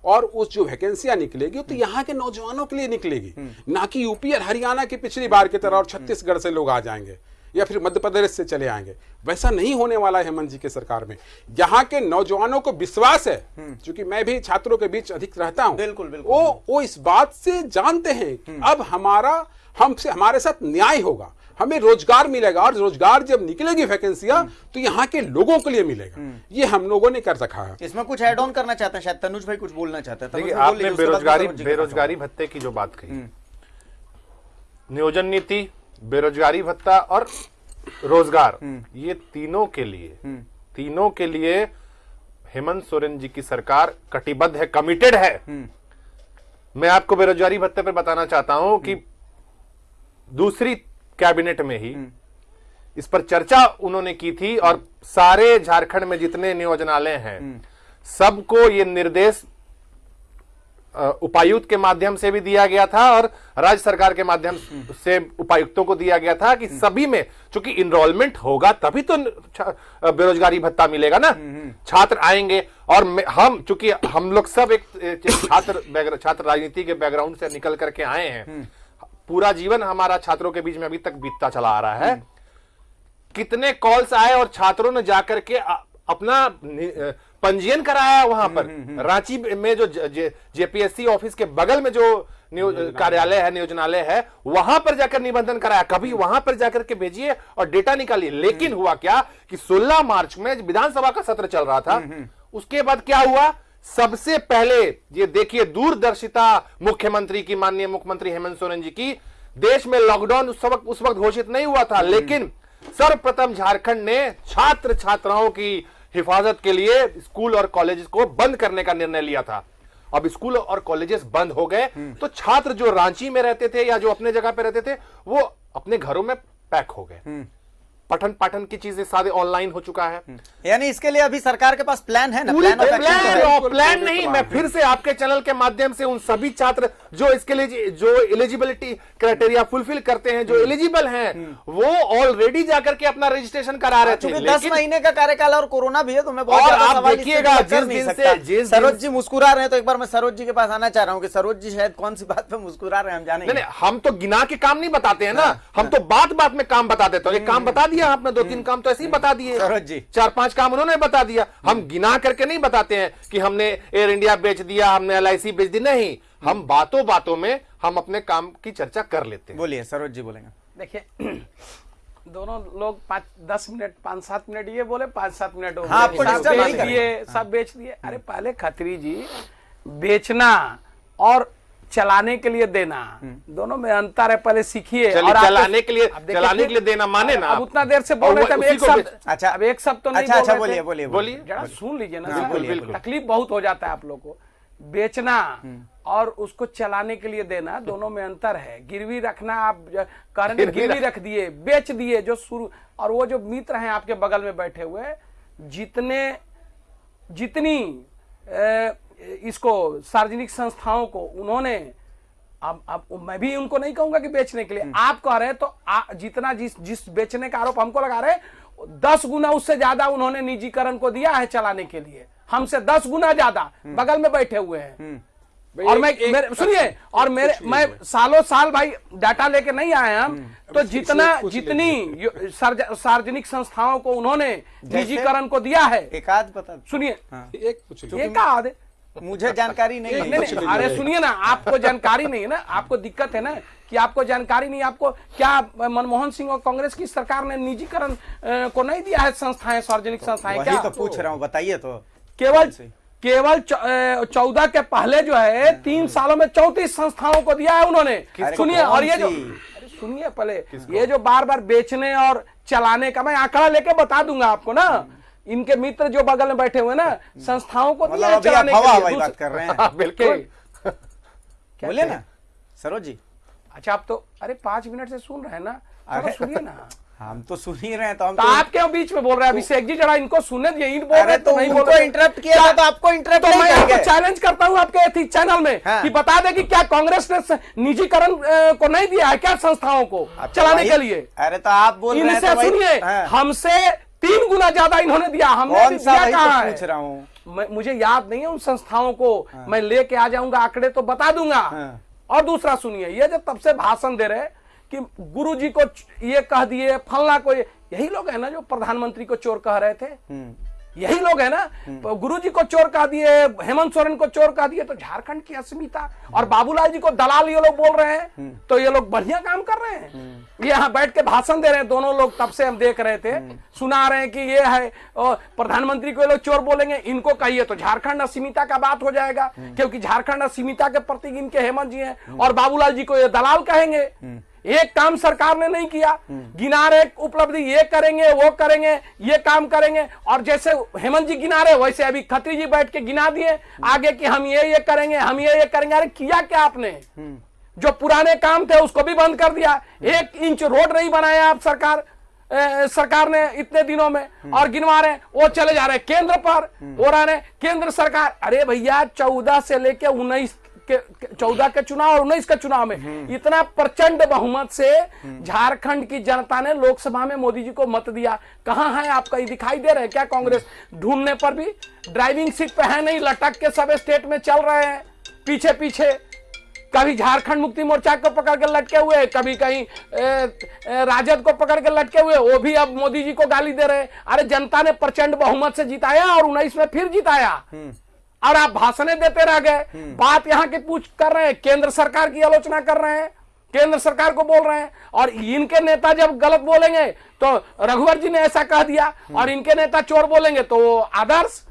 और उस जो वैकेंसियां निकलेगी तो यहाँ के नौजवानों के लिए निकलेगी, ना कि यूपी और हरियाणा की पिछली बार की तरह और छत्तीसगढ़ से लोग आ जाएंगे या फिर मध्य प्रदेश से चले आएंगे। वैसा नहीं होने वाला है हेमंत जी के सरकार में। यहाँ के नौजवानों को विश्वास है, क्योंकि मैं भी छात्रों के बीच अधिक रहता हूँ, बिल्कुल बिल्कुल वो इस बात से जानते हैं कि अब हमारे साथ न्याय होगा, हमें रोजगार मिलेगा, और रोजगार जब निकलेगी वैकेंसियां तो यहाँ के लोगों के लिए मिलेगा। ये हम लोगों ने कर रखा है। इसमें कुछ ऐड ऑन करना चाहते हैं, शायद तनुज भाई कुछ बोलना चाहते हैं। देखिए, आपने बेरोजगारी भत्ते की जो बात कही, नियोजन नीति, बेरोजगारी भत्ता और रोजगार, ये तीनों के लिए हेमंत सोरेन जी की सरकार कटिबद्ध है, कमिटेड है। मैं आपको बेरोजगारी भत्ते पर बताना चाहता हूं कि दूसरी कैबिनेट में ही इस पर चर्चा उन्होंने की थी, और सारे झारखंड में जितने नियोजनालय हैं सबको ये निर्देश उपायुक्त के माध्यम से भी दिया गया था और राज्य सरकार के माध्यम से उपायुक्तों को दिया गया था कि सभी में, चूंकि इनरोलमेंट होगा तभी तो बेरोजगारी भत्ता मिलेगा ना, छात्र आएंगे। और हम चूंकि हम लोग सब एक छात्र राजनीति के बैकग्राउंड से निकल करके आए हैं, पूरा जीवन हमारा छात्रों के बीच में अभी तक बीतता चला आ रहा है। कितने कॉल्स आए और छात्रों ने जाकर के अपना पंजीयन कराया वहां पर। रांची में जो जेपीएससी ऑफिस के बगल में जो कार्यालय है, नियोजनालय है, वहां पर जाकर निबंधन कराया। कभी वहां पर जाकर के भेजिए और डेटा निकालिए। लेकिन हुआ क्या कि 16 मार्च में विधानसभा का सत्र चल रहा था, उसके बाद क्या हुआ, सबसे पहले ये देखिए दूरदर्शिता मुख्यमंत्री की, माननीय मुख्यमंत्री हेमंत सोरेन जी की, देश में लॉकडाउन उस वक्त घोषित नहीं हुआ था, लेकिन सर्वप्रथम झारखंड ने छात्र छात्राओं की हिफाजत के लिए स्कूल और कॉलेज को बंद करने का निर्णय लिया था। अब स्कूल और कॉलेजेस बंद हो गए तो छात्र जो रांची में रहते थे या जो अपने जगह पे रहते थे वो अपने घरों में पैक हो गए। पठन पाठन की चीजें सारे ऑनलाइन हो चुका है। यानी इसके लिए अभी सरकार के पास प्लान है ना? प्लान नहीं, मैं फिर से आपके चैनल के माध्यम से उन सभी छात्र जो इसके लिए जो एलिजिबिलिटी क्राइटेरिया फुलफिल करते हैं, जो एलिजिबल हैं, वो ऑलरेडी जाकर के अपना रजिस्ट्रेशन करा रहे थे। 10 महीने का कार्यकाल और कोरोना भी है, तो मैं बहुत ज्यादा सवाल देखिएगा जिस दिन से सरोज जी मुस्कुरा रहे हैं, तो एक बार मैं सरोज जी के पास आना चाह रहा हूँ कि सरोज जी शायद कौन सी बात पे मुस्कुरा रहे हैं, हम जानेंगे। नहीं, हम तो गिना के काम नहीं बताते हैं ना, हम तो बात बात में काम बता देते हैं। एक काम बता दिया आपने, 2-3 काम तो ऐसे ही बता दिए, सरोज जी 4-5 काम उन्होंने बता दिया। हम गिना करके नहीं बताते हैं कि हमने एयर इंडिया बेच दिया, हमने LIC बेच दी, नहीं, हम बातों बातों में हम अपने काम की चर्चा कर लेते हैं। बोलिए, सरोज जी बोलेंगे। देखिए, दोनों लोग 5-10 मिनट 5-7 मिनट ये बोले, 5-7 मिनट हो हाँ, आपको सब बेच दिए, सब बेच दिए। अरे पहले खत्री जी, बेचना और चलाने के लिए देना, दोनों में अंतर है, पहले सीखिए। चलिए, आपको- चलाने के लिए अब देखिए चलाने के लिए देना माने ना अब आप। उतना देर से बोल रहे थे, अब उसी एक को शब्द, अच्छा, अब एक शब्द तो नहीं अच्छा बोल अच्छा रहे बोलिए थे। बोलिए बोलिए। जरा सुन लीजिए ना, हाँ, बोलिए, बिल्कुल। तकलीफ बहुत हो जाता है आप लोग को। बेचना और उसको चलाने के लिए देना, दोनों में अंतर है। गिरवी रखना, आप कह रहे हैं गिरवी रख दिए, बेच दिए जो शुरू, और वो जो मित्र हैं आपके बगल में बैठे हुए, जितनी इसको सार्वजनिक संस्थाओं को उन्होंने, अब मैं भी उनको नहीं कहूंगा कि बेचने के लिए, आप कह रहे हैं तो जितना जिस बेचने का आरोप हमको लगा रहे, 10 गुना उससे ज्यादा उन्होंने निजीकरण को दिया है चलाने के लिए, हमसे 10 गुना ज्यादा बगल में बैठे हुए हैं। और मैं सुनिए, और मैं सालों साल भाई डाटा लेके नहीं आए हम, तो जितनी सार्वजनिक संस्थाओं को उन्होंने निजीकरण को दिया है, एक आध बता, सुनिए, एक पूछ लीजिए। एक आध, मुझे जानकारी नहीं नहीं, है। अरे सुनिए ना, आपको जानकारी नहीं है ना, आपको दिक्कत है ना कि आपको जानकारी नहीं। आपको क्या मनमोहन सिंह और कांग्रेस की सरकार ने निजीकरण को नहीं दिया है संस्थाएं, सार्वजनिक संस्थाएं? वही क्या तो पूछ रहा हूँ, बताइए तो। केवल 14 के पहले जो है 3 सालों में 34 संस्थाओं को दिया है उन्होंने। सुनिए, और ये जो, अरे सुनिए पहले, ये जो बार बार बेचने और चलाने का, मैं आंकड़ा लेके बता दूंगा आपको ना, इनके मित्र जो बगल में बैठे हुए ना, संस्थाओं को दिया है चलाने के लिए। बात कर रहे हैं, बिल्कुल। बोले ना सरोज जी। अच्छा, आप तो अरे 5 मिनट से सुन रहे हैं ना, अरे सुनिए ना। हम तो सुन ही रहे हैं, तो हम तो आप क्यों बीच में बोल रहे हैं? अभिषेक जी जरा इनको सुनने दीजिए, इन बोल अरे रहे तो नहीं बोल उनको रहे। इंटरप्ट किया था, तो आपको इंटरप्ट तो नहीं मैं आपको करेंगे। चैलेंज करता हूं आपके एथिक चैनल में हाँ। कि बता दे कि क्या कांग्रेस ने निजीकरण को नहीं दिया है क्या संस्थाओं को चलाने के लिए? अरे तो आप बोल रहे हैं इनसे तो भाई- सुनिए, हाँ। हमसे 3 गुना ज्यादा इन्होंने दिया, हमने कौन भी सा, दिया वही कहाँ तो है? पूछ रहा हूँ। मुझे याद नहीं है उन संस्थाओं को, मैं लेके आ जाऊंगा आंकड़े तो बता दूंगा। हाँ। और दूसरा सुनिए, ये जो तब से भाषण दे रहे कि गुरुजी को ये कह दिए, फलना को, यही लोग है ना जो प्रधानमंत्री को चोर कह रहे थे, यही लोग है ना। तो गुरुजी को चोर कह दिए, हेमंत सोरेन को चोर कह दिए, तो झारखंड की अस्मिता, और बाबूलाल जी को दलाल ये लोग बोल रहे हैं, तो ये लोग बढ़िया काम कर रहे हैं। ये यहाँ बैठ के भाषण दे रहे हैं दोनों लोग, तब से हम देख रहे थे, सुना रहे हैं कि ये है, और प्रधानमंत्री को ये लोग चोर बोलेंगे, इनको कहिए तो झारखंड अस्मिता का बात हो जाएगा, क्योंकि झारखंड अस्मिता के प्रतीक इनके हेमंत जी हैं, और बाबूलाल जी को ये दलाल कहेंगे। एक काम सरकार ने नहीं किया, गिना रहे उपलब्धि, ये करेंगे, वो करेंगे, ये काम करेंगे, और जैसे हेमंत जी गिना रहे वैसे अभी खत्री जी बैठ के गिना दिए आगे कि हम ये करेंगे, हम ये करेंगे। अरे किया क्या आपने? जो पुराने काम थे उसको भी बंद कर दिया, 1 इंच रोड नहीं बनाया आप सरकार ने इतने दिनों में, और गिनवा रहे, वो चले जा रहे केंद्र पर, हो रहा है केंद्र सरकार। अरे भैया 14 से लेके 14 के चुनाव और 19 के चुनाव में इतना प्रचंड बहुमत से झारखंड की जनता ने लोकसभा में मोदी जी को मत दिया। कहां है आपका? ये दिखाई दे रहे हैं क्या? कांग्रेस ढूंढने पर भी ड्राइविंग सीट पे है नहीं, लटक के सब स्टेट में चल रहे हैं पीछे पीछे। कभी झारखंड मुक्ति मोर्चा को पकड़ के लटके हुए, कभी कहीं राजद को पकड़ के लटके हुए, वो भी अब मोदी जी को गाली दे रहे हैं। अरे जनता ने प्रचंड बहुमत से जिताया और 19 में फिर जिताया, और आप भाषणें देते रह गए। बात यहाँ की पूछ कर रहे हैं, केंद्र सरकार की आलोचना कर रहे हैं, केंद्र सरकार को बोल रहे हैं, और इनके नेता जब गलत बोलेंगे तो रघुवर जी ने ऐसा कह दिया, और इनके नेता चोर बोलेंगे तो आदर्श,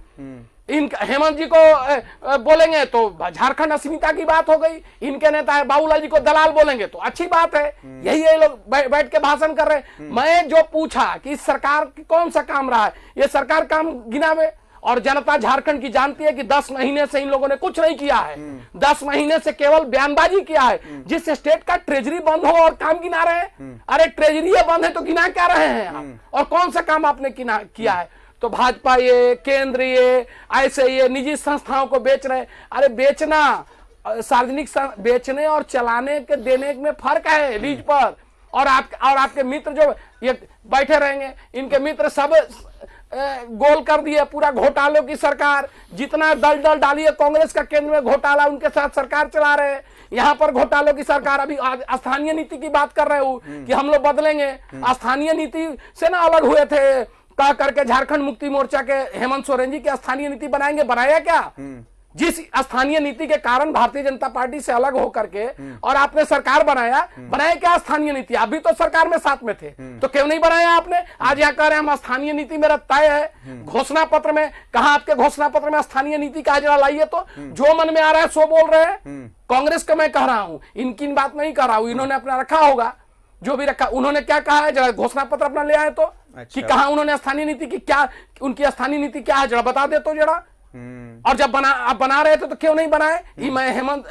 इन हेमंत जी को बोलेंगे तो झारखंड अस्मिता की बात हो गई, इनके नेता बाबूलाल जी को दलाल बोलेंगे तो अच्छी बात है। यही ये लोग बैठ के भाषण कर रहे हैं। मैं जो पूछा कि इस सरकार की कौन सा काम रहा है, ये सरकार काम गिनावे, और जनता झारखंड की जानती है कि 10 महीने से इन लोगों ने कुछ नहीं किया है। 10 महीने से केवल बयानबाजी किया है। जिस स्टेट का ट्रेजरी बंद हो और काम गिना रहे हैं, अरे ट्रेजरी बंद है तो गिना क्या रहे हैं आप? और कौन सा काम आपने किया है? तो भाजपा ये केंद्र ये ऐसे ये निजी संस्थाओं को बेच रहे हैं। अरे बेचना, सार्वजनिक बेचने और चलाने के देने में फर्क है लीज पर। और आपके मित्र जो ये बैठे रहेंगे, इनके मित्र सब गोल कर दिए पूरा घोटालों की सरकार। जितना दल डाली है कांग्रेस का केंद्र में घोटाला, उनके साथ सरकार चला रहे हैं। यहाँ पर घोटालों की सरकार। अभी स्थानीय नीति की बात कर रहे हो कि हम लोग बदलेंगे, स्थानीय नीति से ना अलग हुए थे कह करके झारखंड मुक्ति मोर्चा के हेमंत सोरेन जी की स्थानीय नीति बनाएंगे। बनाया क्या? जिस स्थानीय नीति के कारण भारतीय जनता पार्टी से अलग होकर के और आपने सरकार बनाया क्या स्थानीय नीति? आप भी तो सरकार में साथ में थे, तो क्यों नहीं बनाया आपने? आज यहाँ कह रहे हैं हम स्थानीय नीति मेरा तय है। घोषणा पत्र में कहा, आपके घोषणा पत्र में स्थानीय नीति का जरा लाइए तो। जो मन में आ रहा है सो बोल रहे हैं। कांग्रेस का मैं कह रहा हूं, इनकी बात नहीं कर रहा हूं। इन्होंने अपना रखा होगा, जो भी रखा। उन्होंने क्या कहा है, जरा घोषणा पत्र अपना ले आए तो। कि कहा उन्होंने स्थानीय नीति की क्या, उनकी स्थानीय नीति क्या है, जरा बता दे तो जरा। और जब आप बना रहे थे तो क्यों नहीं बनाए? ये मैं हेमंत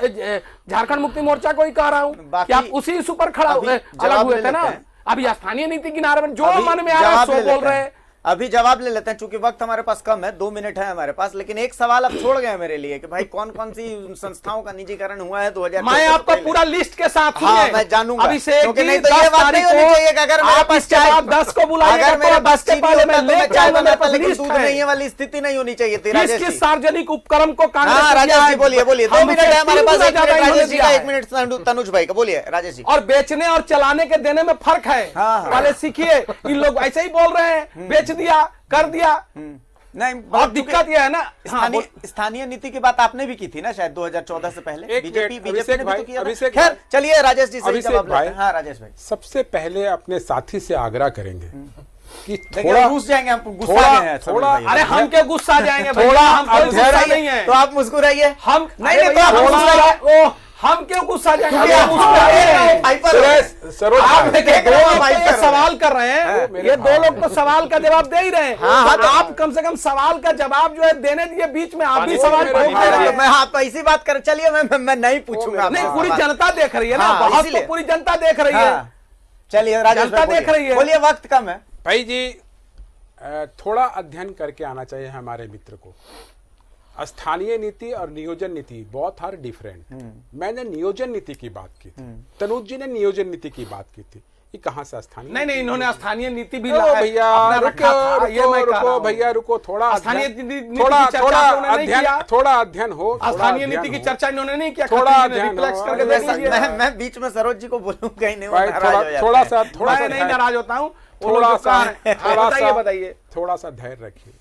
झारखंड मुक्ति मोर्चा को ही कह रहा हूं कि आप उसी इशू पर खड़ा अलग हुए थे ना। अभी स्थानीय नीति की नारे जो मन में आ रहा है सो बोल रहे हैं। अभी जवाब ले लेते हैं, चूंकि वक्त हमारे पास कम है, 2 मिनट है हमारे पास। लेकिन एक सवाल अब छोड़ गए मेरे लिए कि भाई कौन कौन सी संस्थाओं का निजीकरण हुआ है 2000? मैं आपको पूरा लिस्ट के साथ मैं जानूंगा। अभिषेक क्योंकि नहीं तो ये बात नहीं होनी चाहिए कि अगर मेरे पास चाय 10 को बुलाइए, अगर मेरे पास चीनी होता तो मैं चाय बनाता, लेकिन लिस्ट दूध है। नहीं है वाली स्थिति नहीं होनी चाहिए थी राजेश जी। सार्वजनिक उपक्रम को हाँ राजेश जी बोलिए, बोलिए। 2 मिनट है हमारे पास, 1 मिनट राजेश जी का, 1 मिनट। मिनट तनुज भाई का। बोलिए राजेश जी। और बेचने और चलाने के देने में फर्क है। पहले सीखिए। इन लोग ऐसे ही बोल रहे हैं, बेच दिया, कर दिया। नहीं, बहुत दिक्कत यह है ना। स्थानीय नीति की बात आपने भी की थी ना शायद 2014 से पहले। बीजेपी ने भी तो किया था। अभिषेक खैर चलिए राजेश जी से अभिषेक जवाब लेते भाई, हैं। हाँ राजेश भाई, सबसे पहले अपने साथी से आग्रह करेंगे कि देखिए थोड़ा घुस जाएंगे, हम गुस्सा में हैं थोड़ा अरे हम क्यों गुस्सा जाएंगे? थोड़ा हम कोई गुस्सा नहीं है। तो आप मुस्कुराइए। हम नहीं तो आप थोड़ा मुस्कुराइए। ओह, हम क्यों गुस्सा जाएंगे? क्योंकि हम आप मुस्कुराइए। हाइपर हो गए। सरोज आप भाई, देखिए, दो लोग तो ये सवाल कर रहे हैं। मेरे ये 2 लोग तो सवाल का जवाब दे ही रहे हैं। हाँ, तो आप कम से कम सवाल का जवाब जो है देने दिए, बीच में आप भी सवाल मेरा पूछ भाई, रहे हैं। मैं आप ऐसी बात कर, चलिए मैं नहीं पूछूंगा। नहीं, पूरी जनता देख रही है ना। हाँ, बहुत इसीलिए। तो पूरी जनता देख रही है। हाँ, चलिए राजेश जनता भाई देख रही है। बोलिए, वक्त कम है। भाई जी थोड़ा अध्ययन करके आना चाहिए हमारे मित्र को। स्थानीय नीति और नियोजन नीति बहुत हर डिफरेंट। मैंने नियोजन नीति की बात की थी, तनुज जी ने नियोजन नीति की बात की थी। ये कहां से स्थानीय? नहीं, इन्होंने स्थानीय नीति भी भैया रुको भैया रुको, थोड़ा स्थानीय नीति की थोड़ा चर्चा थोड़ा उन्होंने नहीं अध्ययन, किया। थोड़ा अध्ययन हो। स्थानीय नीति की चर्चा इन्होंने नहीं किया। थोड़ा खत्री जी ने अध्ययन रिफ्लेक्स हो। करके देख लीजिए। मैं बीच में सरोज जी को बोलूंगा ही नहीं, वो भाई नाराज हो जाते थोड़ा हैं। सा मैं नहीं नाराज होता हूँ। बताइए। थोड़ा सा धैर्य रखिए।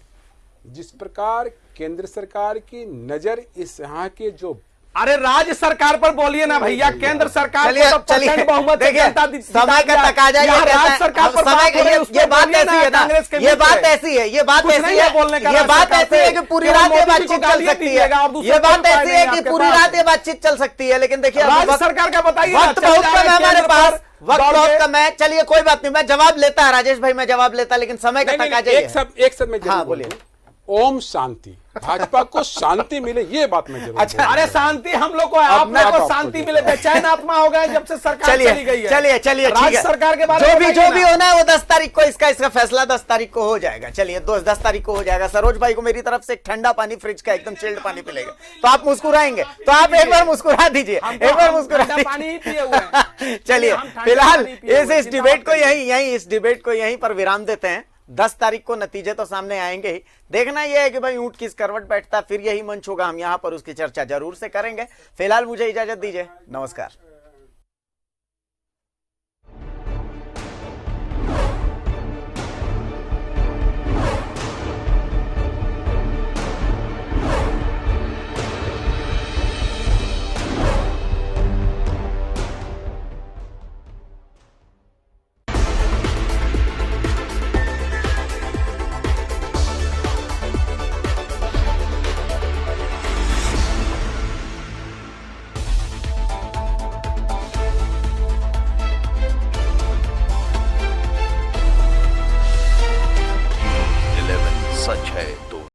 जिस प्रकार केंद्र सरकार की नजर इस यहाँ के जो, अरे राज्य सरकार पर बोलिए ना भैया। केंद्र सरकार चलिए को तो चलिए प्रचंड बहुमत से देखिए, जनता समय का तकाजा ये कहता राज्य है। सरकार पर समय बात हो रही है, उस ये पर बात बोलिए ऐसी है ना, कांग्रेस के ये बीच बात में। ऐसी है, ये बात कुछ ऐसी नहीं है, है बोलने का ये राज्य बात सरकार ऐसी है पे। कि पूरी केवल रात ये मोदी जी को बातचीत चल गालियां सकती दीजिएगा और है। दूसरा ये बात कोई उपाय ऐसी नहीं है है कि आपके पूरी पास। रात ये बातचीत चल सकती है, लेकिन देखिए राज्य सरकार का बताइए ना, वक्त चल बहुत जाएगा कम है हमारे केंद्र पास, पर वक्त दौड़ बहुत के। कम है। चलिए कोई बात नहीं, मैं जवाब लेता है राजेश भाई, मैं जवाब लेता, लेकिन समय का तकाजा ये एक है। सब में हाँ, जरूर बोलिए। बोलिए। ओम शांति, भाजपा को शांति मिले, ये बात मैं जरूर अच्छा, बोलूंगा। अरे शांति हम लोग को, आप मैं लोग को आपको शांति देता मिले। हूं। बेचैन आत्मा हो गए जब से सरकार चली गई चलिए है। चलिए चलिए ठीक राज्य है। सरकार के बारे जो में भी बताइए ना। होना है वो 10 तारीख को, इसका फैसला 10 तारीख को हो जाएगा। चलिए 10 तारीख को हो जाएगा। सरोज भाई को मेरी तरफ से एक ठंडा पानी, फ्रिज का एकदम चिल्ड पानी पिलेगा, तो आप मुस्कुराएंगे। तो आप एक बार मुस्कुरा दीजिए, एक बार मुस्कुरा ठंडा पानी ही पिए हुए दीजिए। हैं। चलिए हम ठंडा फिलहाल पानी पिए हुए हैं, इस डिबेट को यहीं पर विराम देते हैं। 10 तारीख को नतीजे तो सामने आएंगे ही। देखना यह है कि भाई ऊंट किस करवट बैठता, फिर यही मंच होगा, हम यहां पर उसकी चर्चा जरूर से करेंगे। फिलहाल मुझे इजाजत दीजिए, नमस्कार।